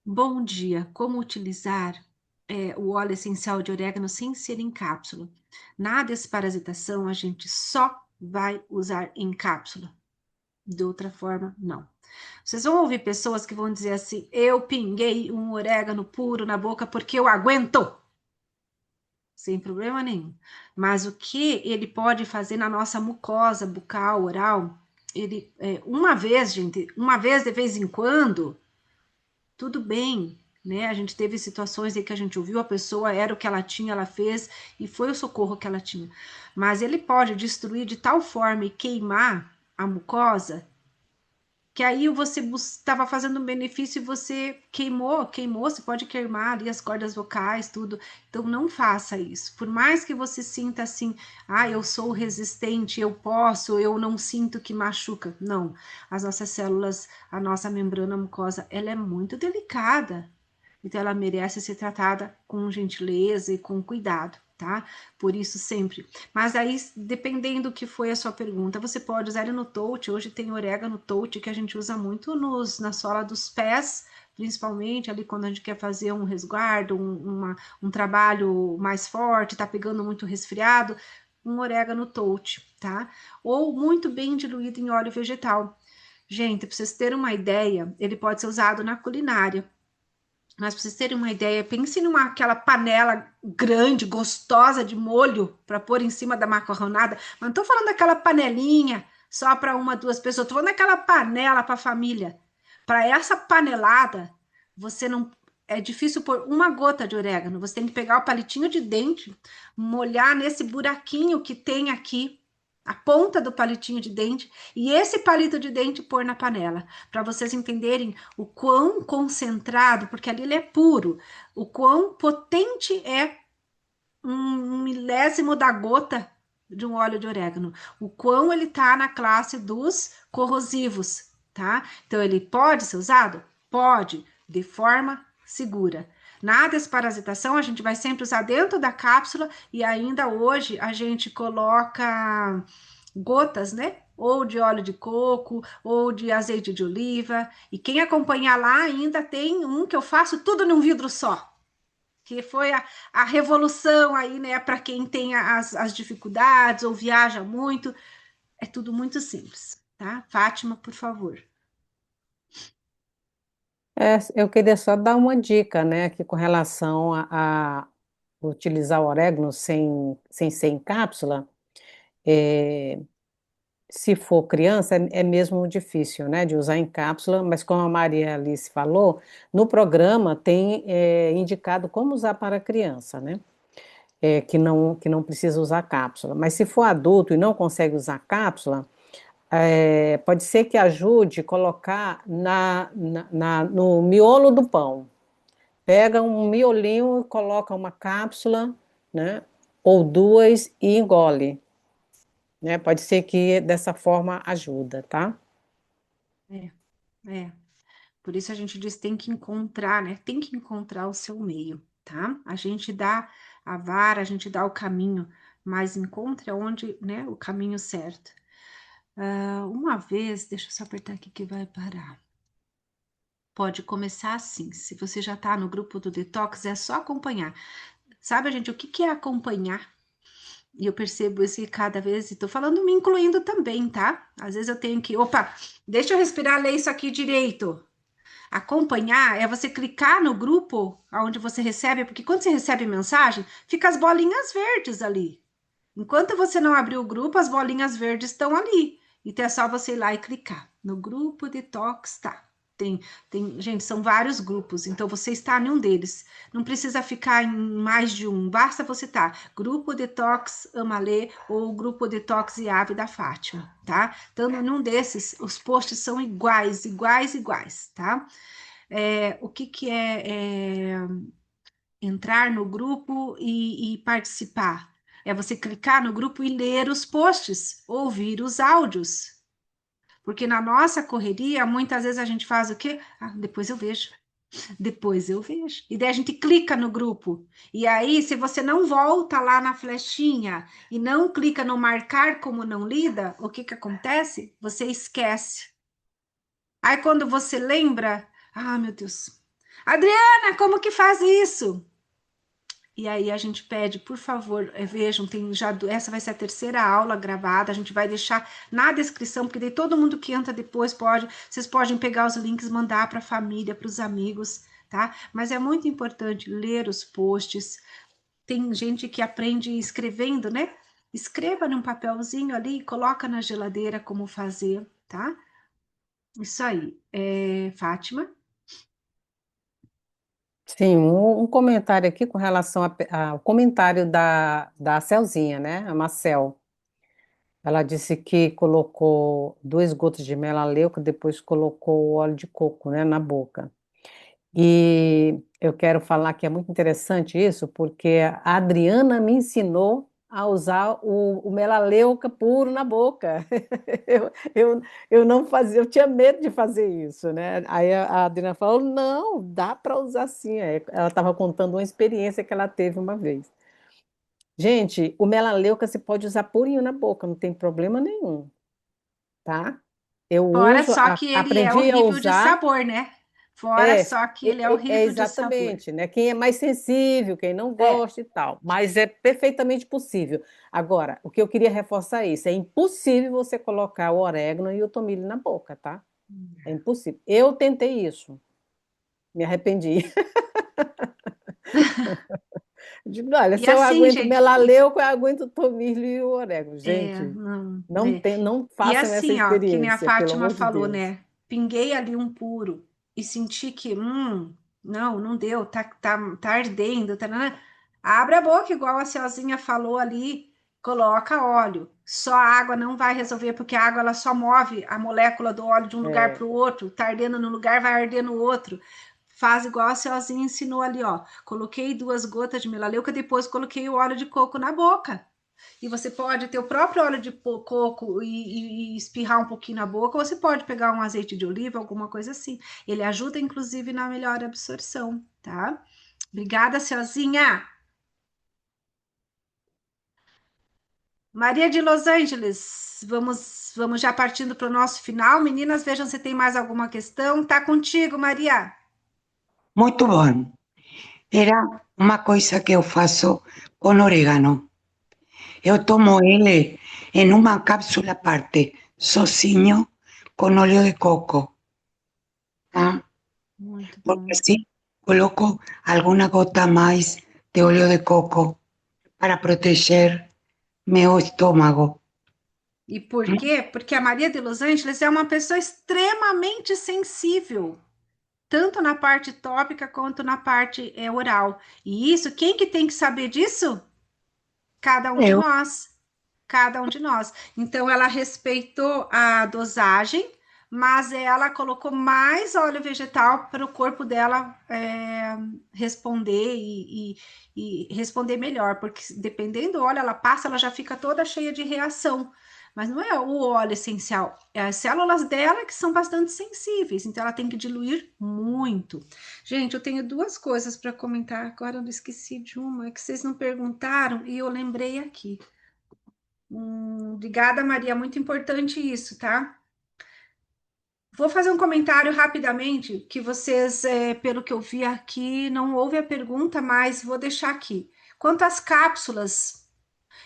Bom dia. Como utilizar o óleo essencial de orégano sem ser em cápsula? Na desparasitação, a gente só vai usar em cápsula. De outra forma, não. Vocês vão ouvir pessoas que vão dizer assim: eu pinguei um orégano puro na boca porque eu aguento. Sem problema nenhum. Mas o que ele pode fazer na nossa mucosa bucal, oral, uma vez, gente, uma vez de vez em quando, tudo bem, né? A gente teve situações em que a gente ouviu a pessoa, era o que ela tinha, ela fez e foi o socorro que ela tinha. Mas ele pode destruir de tal forma e queimar a mucosa que aí você estava fazendo um benefício e você queimou, você pode queimar ali as cordas vocais, tudo. Então não faça isso. Por mais que você sinta assim, eu sou resistente, eu posso, eu não sinto que machuca. Não. As nossas células, a nossa membrana mucosa, ela é muito delicada. Então ela merece ser tratada com gentileza e com cuidado, tá? Por isso sempre. Mas aí, dependendo do que foi a sua pergunta, você pode usar ele no touch. Hoje tem orégano touch que a gente usa muito na sola dos pés, principalmente ali quando a gente quer fazer um resguardo, um trabalho mais forte, tá pegando muito resfriado, um orégano touch, tá? Ou muito bem diluído em óleo vegetal. Gente, para vocês terem uma ideia, ele pode ser usado na culinária. Mas para vocês terem uma ideia, pense numa aquela panela grande, gostosa de molho para pôr em cima da macarronada. Mas não estou falando daquela panelinha só para uma, duas pessoas. Estou falando daquela panela para a família. Para essa panelada, você não é difícil pôr uma gota de orégano. Você tem que pegar o palitinho de dente, molhar nesse buraquinho que tem aqui, a ponta do palitinho de dente, e esse palito de dente pôr na panela, para vocês entenderem o quão concentrado, porque ali ele é puro, o quão potente é um milésimo da gota de um óleo de orégano, o quão ele tá na classe dos corrosivos, tá? Então ele pode ser usado? Pode, de forma segura. Na desparasitação, a gente vai sempre usar dentro da cápsula e ainda hoje a gente coloca gotas, né? Ou de óleo de coco, ou de azeite de oliva. E quem acompanhar lá ainda tem um que eu faço tudo num vidro só, que foi a revolução aí, né? Para quem tem as dificuldades ou viaja muito. É tudo muito simples, tá? Fátima, por favor. Eu queria só dar uma dica, né, aqui com relação a utilizar o orégano sem ser em cápsula. É, se for criança, é mesmo difícil, né, de usar em cápsula, mas como a Maria Alice falou, no programa tem indicado como usar para criança, né, que não precisa usar cápsula. Mas se for adulto e não consegue usar cápsula, pode ser que ajude colocar no miolo do pão. Pega um miolinho e coloca uma cápsula, né, ou duas e engole, né? Pode ser que dessa forma ajuda, tá? É, é. Por isso a gente diz tem que encontrar, né? Tem que encontrar o seu meio, tá? A gente dá a vara, a gente dá o caminho, mas encontre onde, né, o caminho certo. Uma vez, deixa eu só apertar aqui que vai parar. Pode começar assim. Se você já tá no grupo do Detox, é só acompanhar. Sabe, gente, o que que é acompanhar? E eu percebo isso cada vez, e tô falando me incluindo também, tá? Às vezes eu tenho que, opa, deixa eu respirar, ler isso aqui direito. Acompanhar é você clicar no grupo onde você recebe, porque quando você recebe mensagem, fica as bolinhas verdes ali. Enquanto você não abrir o grupo, as bolinhas verdes estão ali. Então é só você ir lá e clicar. No grupo Detox, tá. Gente, são vários grupos, então você está em um deles. Não precisa ficar em mais de um, basta você estar. Grupo Detox Amalê ou Grupo Detox Iave da Fátima, tá? Então, num desses, os posts são iguais, iguais, iguais, tá? O que que é entrar no grupo e participar? É você clicar no grupo e ler os posts, ouvir os áudios. Porque na nossa correria, muitas vezes a gente faz o quê? Ah, depois eu vejo. Depois eu vejo. E daí a gente clica no grupo. E aí, se você não volta lá na flechinha e não clica no marcar como não lida, o que que acontece? Você esquece. Aí quando você lembra, ah, meu Deus. Adriana, como que faz isso? E aí a gente pede, por favor, vejam, essa vai ser a terceira aula gravada, a gente vai deixar na descrição, porque daí todo mundo que entra depois vocês podem pegar os links, mandar para a família, para os amigos, tá? Mas é muito importante ler os posts. Tem gente que aprende escrevendo, né? Escreva num papelzinho ali e coloca na geladeira como fazer, tá? Isso aí. Fátima? Sim, um comentário aqui com relação ao comentário da Celzinha, né? A Marcel. Ela disse que colocou 2 gotas de melaleuca, depois colocou o óleo de coco, né, na boca. E eu quero falar que é muito interessante isso, porque a Adriana me ensinou a usar o melaleuca puro na boca. Eu, eu, eu não fazia, eu tinha medo de fazer isso, né? Aí a Adriana falou: não, dá para usar sim. Aí ela estava contando uma experiência que ela teve uma vez. Gente, o melaleuca você pode usar purinho na boca, não tem problema nenhum, tá? Eu Fora uso, só que ele é aprendi a horrível de usar. sabor, né? Fora É, só que ele é horrível de sabor. exatamente, né? Quem é mais sensível, quem não É. gosta e tal, mas é perfeitamente possível. Agora, o que eu queria reforçar é isso, é impossível você colocar o orégano e o tomilho na boca, tá? É impossível. Eu tentei isso, me arrependi. Digo, olha, E se eu assim, aguento gente, melaleuca, eu aguento o tomilho e o orégano. é, Gente, não, não é. tem, não E façam essa assim, ó, que nem a experiência, pelo Fátima amor de falou, Deus. né? Pinguei ali um puro e senti que, não, não deu, tá ardendo, tá, né? Abre a boca, igual a Celzinha falou ali, coloca óleo. Só a água não vai resolver, porque a água ela só move a molécula do óleo de um lugar É, para o outro. Tá ardendo num lugar, vai arder no outro. Faz igual a Celzinha ensinou ali, ó. Coloquei 2 gotas de melaleuca, depois coloquei o óleo de coco na boca. E você pode ter o próprio óleo de coco e espirrar um pouquinho na boca, ou você pode pegar um azeite de oliva, alguma coisa assim. Ele ajuda, inclusive, na melhor absorção, tá? Obrigada, Celzinha. Maria de Los Angeles, vamos já partindo para o nosso final. Meninas, vejam se tem mais alguma questão. Tá contigo, Maria. Muito bom. Era uma coisa que eu faço com orégano. Eu tomo ele em uma cápsula à parte, sozinho, com óleo de coco, tá? Muito Porque bom. assim coloco alguma gota mais de óleo de coco para proteger meu estômago. E por quê? Porque a Maria de Los Angeles é uma pessoa extremamente sensível, tanto na parte tópica quanto na parte oral. E isso, quem que tem que saber disso? Cada um de Eu, nós. Cada um de nós. Então, ela respeitou a dosagem, mas ela colocou mais óleo vegetal para o corpo dela responder e responder melhor, porque dependendo do óleo, ela passa, ela já fica toda cheia de reação. Mas não é o óleo essencial, é as células dela que são bastante sensíveis, então ela tem que diluir muito. Gente, eu tenho 2 coisas para comentar, agora eu não esqueci de uma, é que vocês não perguntaram e eu lembrei aqui. Obrigada, Maria. Muito importante isso, tá? Vou fazer um comentário rapidamente, que vocês, pelo que eu vi aqui, não houve a pergunta, mas vou deixar aqui. Quanto às cápsulas,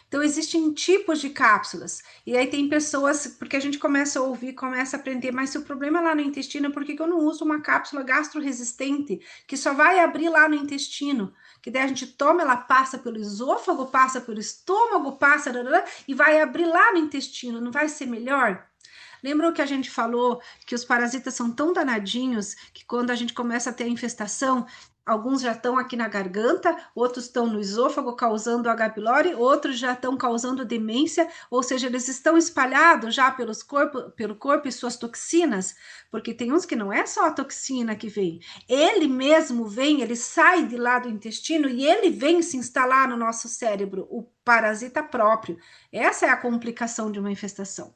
então existem tipos de cápsulas, e aí tem pessoas, porque a gente começa a ouvir, começa a aprender, mas se o problema é lá no intestino, por que que eu não uso uma cápsula gastroresistente, que só vai abrir lá no intestino? Que daí a gente toma, ela passa pelo esôfago, passa pelo estômago, passa e vai abrir lá no intestino, não vai ser melhor? Lembram que a gente falou que os parasitas são tão danadinhos que quando a gente começa a ter a infestação, alguns já estão aqui na garganta, outros estão no esôfago causando H. pylori, outros já estão causando demência, ou seja, eles estão espalhados já pelo corpo e suas toxinas, porque tem uns que não é só a toxina que vem, ele mesmo vem, ele sai de lá do intestino e ele vem se instalar no nosso cérebro, o parasita próprio. Essa é a complicação de uma infestação.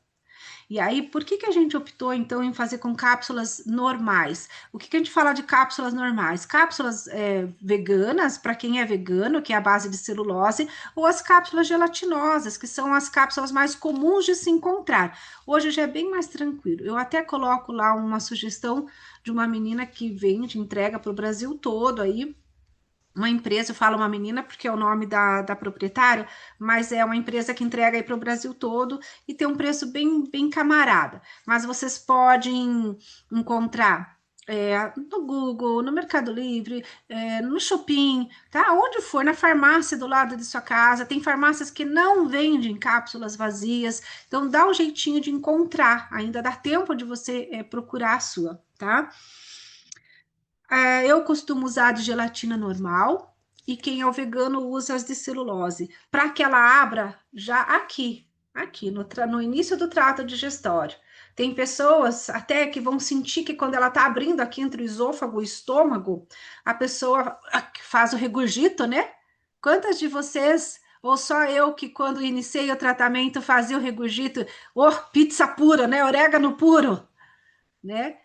E aí, por que que a gente optou então em fazer com cápsulas normais? O que que a gente fala de cápsulas normais? Cápsulas veganas, para quem é vegano, que é a base de celulose, ou as cápsulas gelatinosas, que são as cápsulas mais comuns de se encontrar. Hoje já é bem mais tranquilo. Eu até coloco lá uma sugestão de uma menina que vende, entrega para o Brasil todo aí, uma empresa, eu falo uma menina porque é o nome da proprietária, mas é uma empresa que entrega aí para o Brasil todo e tem um preço bem camarada. Mas vocês podem encontrar no Google, no Mercado Livre, no Shopping, tá? Onde for, na farmácia do lado de sua casa. Tem farmácias que não vendem cápsulas vazias, então dá um jeitinho de encontrar. Ainda dá tempo de você procurar a sua, tá? Eu costumo usar de gelatina normal e quem é o vegano usa as de celulose, para que ela abra já aqui no início do trato digestório. Tem pessoas até que vão sentir que quando ela está abrindo aqui entre o esôfago e o estômago, a pessoa faz o regurgito, né? Quantas de vocês, ou só eu que quando iniciei o tratamento fazia o regurgito, pizza pura, né? Orégano puro, né?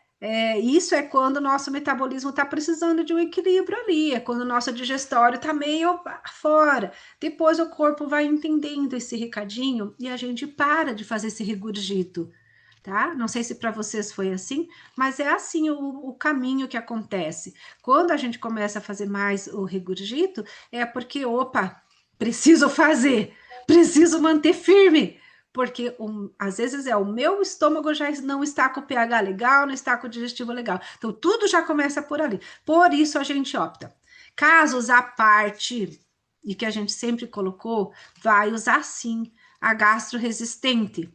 Isso é quando o nosso metabolismo está precisando de um equilíbrio ali, é quando o nosso digestório está meio fora. Depois o corpo vai entendendo esse recadinho e a gente para de fazer esse regurgito, tá? Não sei se para vocês foi assim, mas é assim o caminho que acontece. Quando a gente começa a fazer mais o regurgito, é porque, opa, preciso fazer, preciso manter firme, porque às vezes o meu estômago já não está com o pH legal, não está com o digestivo legal. Então, tudo já começa por ali. Por isso, a gente opta. Casos à parte, e que a gente sempre colocou, vai usar sim a gastroresistente.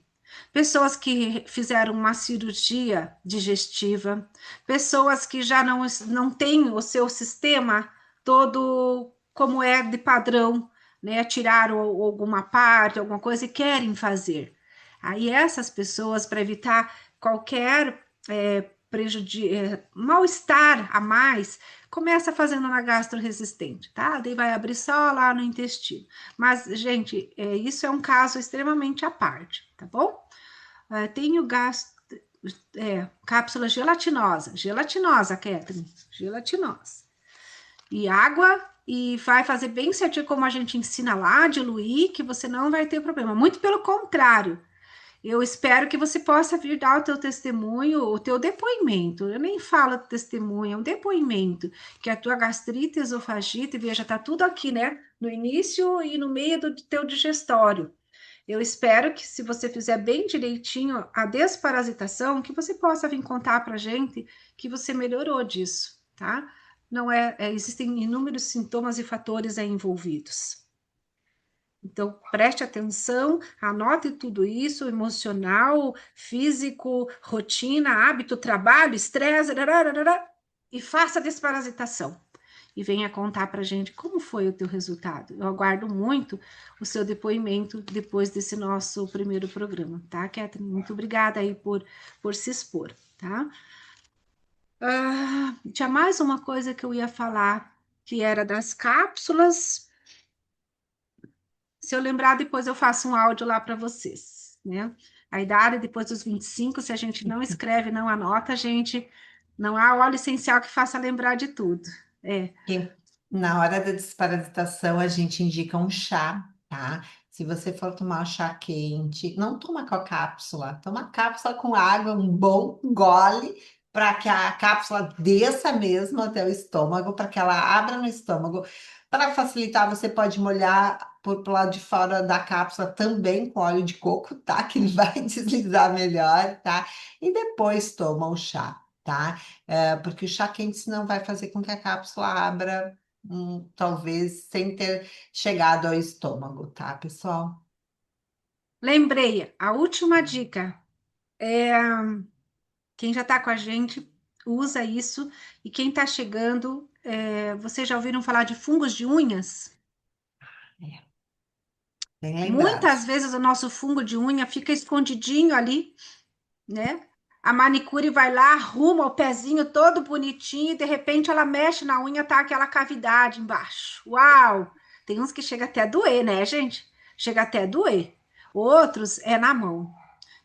Pessoas que fizeram uma cirurgia digestiva, pessoas que já não têm o seu sistema todo como é de padrão, né? Tiraram alguma parte, alguma coisa e querem fazer. Aí essas pessoas, para evitar qualquer mal-estar a mais, começa fazendo na gastroresistente, tá? Daí vai abrir só lá no intestino. Mas, gente, isso é um caso extremamente à parte, tá bom? Tenho gasto, cápsula gelatinosa, Catherine, gelatinosa. E água, e vai fazer bem certinho como a gente ensina lá, diluir, que você não vai ter problema. Muito pelo contrário, eu espero que você possa vir dar o teu testemunho, o teu depoimento. Eu nem falo testemunho, é um depoimento. Que a tua gastrite, esofagite, veja, tá tudo aqui, né? No início e no meio do teu digestório. Eu espero que, se você fizer bem direitinho a desparasitação, que você possa vir contar para a gente que você melhorou disso, tá? Não existem inúmeros sintomas e fatores aí envolvidos. Então, preste atenção, anote tudo isso, emocional, físico, rotina, hábito, trabalho, estresse, e faça a desparasitação. E venha contar para a gente como foi o teu resultado. Eu aguardo muito o seu depoimento depois desse nosso primeiro programa, tá, Catherine? Muito obrigada aí por se expor, tá? Tinha mais uma coisa que eu ia falar, que era das cápsulas. Se eu lembrar, depois eu faço um áudio lá para vocês, né? A idade depois dos 25, se a gente não escreve, não anota, a gente não há óleo essencial que faça lembrar de tudo. E na hora da desparasitação, a gente indica um chá, tá? Se você for tomar um chá quente, não toma com a cápsula, toma a cápsula com água, um bom gole, para que a cápsula desça mesmo até o estômago, para que ela abra no estômago. Para facilitar, você pode molhar pro lado de fora da cápsula também com óleo de coco, tá? Que ele vai deslizar melhor, tá? E depois toma o chá, tá? Porque o chá quente senão vai fazer com que a cápsula abra, talvez sem ter chegado ao estômago, tá, pessoal? Lembrei, a última dica é quem já está com a gente usa isso, e quem está chegando, vocês já ouviram falar de fungos de unhas? É, bem lembrado. Muitas vezes o nosso fungo de unha fica escondidinho ali, né? A manicure vai lá, arruma o pezinho todo bonitinho e de repente ela mexe na unha, tá aquela cavidade embaixo. Uau! Tem uns que chega até a doer, né, gente? Chega até a doer. Outros é na mão.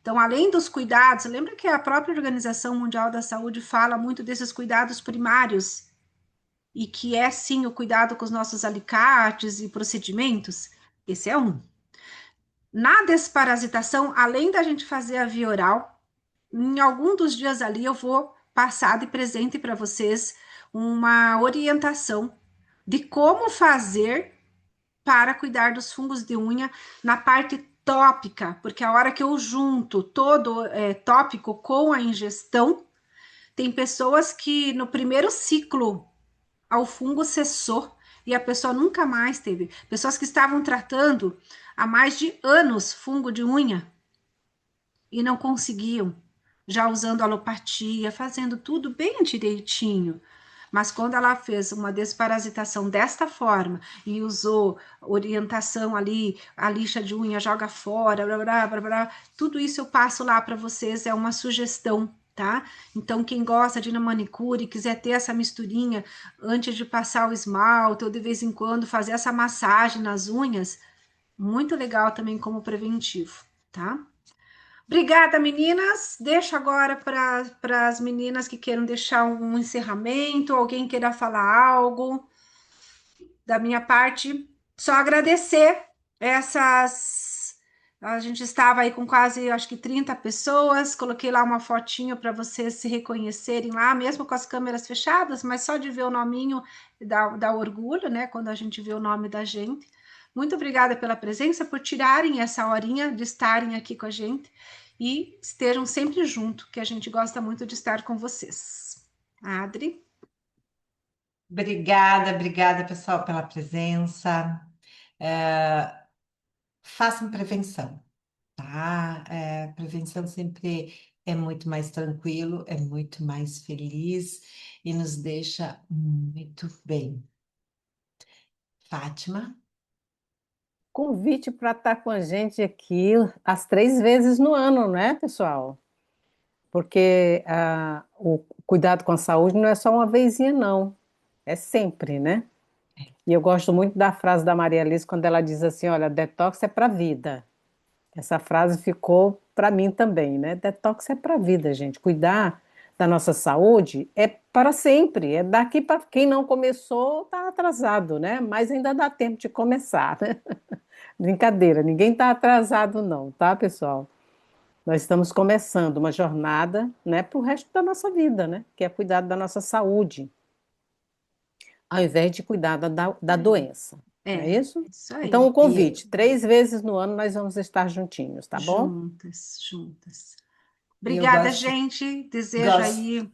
Então, além dos cuidados, lembra que a própria Organização Mundial da Saúde fala muito desses cuidados primários e que é sim o cuidado com os nossos alicates e procedimentos? Esse é um. Na desparasitação, além da gente fazer a via oral, em algum dos dias ali eu vou passar de presente para vocês uma orientação de como fazer para cuidar dos fungos de unha na parte tópica, porque a hora que eu junto todo tópico com a ingestão, tem pessoas que no primeiro ciclo o fungo cessou e a pessoa nunca mais teve. Pessoas que estavam tratando há mais de anos fungo de unha e não conseguiam, já usando alopatia, fazendo tudo bem direitinho. Mas quando ela fez uma desparasitação desta forma e usou orientação ali, a lixa de unha joga fora, blá, blá, blá, blá, tudo isso eu passo lá para vocês, é uma sugestão, tá? Então, quem gosta de ir na manicure, quiser ter essa misturinha antes de passar o esmalte, ou de vez em quando fazer essa massagem nas unhas, muito legal também como preventivo, tá? Obrigada, meninas. Deixo agora para as meninas que queiram deixar um encerramento, alguém queira falar algo. Da minha parte, só agradecer essas. A gente estava aí com quase, acho que 30 pessoas. Coloquei lá uma fotinho para vocês se reconhecerem lá, mesmo com as câmeras fechadas, mas só de ver o nominho dá orgulho, né? Quando a gente vê o nome da gente. Muito obrigada pela presença, por tirarem essa horinha de estarem aqui com a gente e estejam sempre junto, que a gente gosta muito de estar com vocês. Adri? Obrigada, pessoal, pela presença. Façam prevenção, tá? Prevenção sempre é muito mais tranquilo, é muito mais feliz e nos deixa muito bem. Fátima? Convite para estar com a gente aqui as 3 vezes no ano, né, pessoal? Porque o cuidado com a saúde não é só uma vezinha, não. É sempre, né? E eu gosto muito da frase da Maria Alice quando ela diz assim: olha, detox é para a vida. Essa frase ficou para mim também, né? Detox é para a vida, gente. Cuidar da nossa saúde é para sempre. É daqui para quem não começou, está atrasado, né? Mas ainda dá tempo de começar, né? Brincadeira, ninguém está atrasado, não, tá, pessoal? Nós estamos começando uma jornada, né, para o resto da nossa vida, né? Que é cuidar da nossa saúde, ao invés de cuidar da doença, não é isso? Isso Então, aí. o convite: 3 vezes no ano nós vamos estar juntinhos, tá bom? Juntas, juntas. E eu Obrigada, gente. Desejo gosto, aí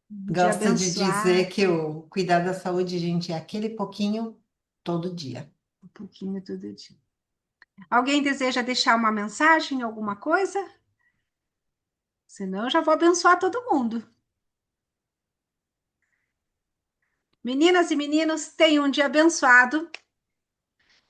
de gosto de abençoar dizer que o cuidar da saúde, gente, é aquele pouquinho todo dia. um pouquinho todo dia. Alguém deseja deixar uma mensagem, alguma coisa? Senão eu já vou abençoar todo mundo. Meninas e meninos, tenham um dia abençoado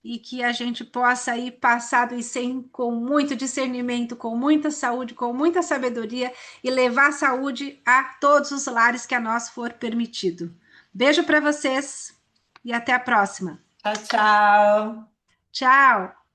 e que a gente possa ir passado e sem com muito discernimento, com muita saúde, com muita sabedoria e levar saúde a todos os lares que a nós for permitido. Beijo para vocês e até a próxima. Tchau, tchau. Tchau!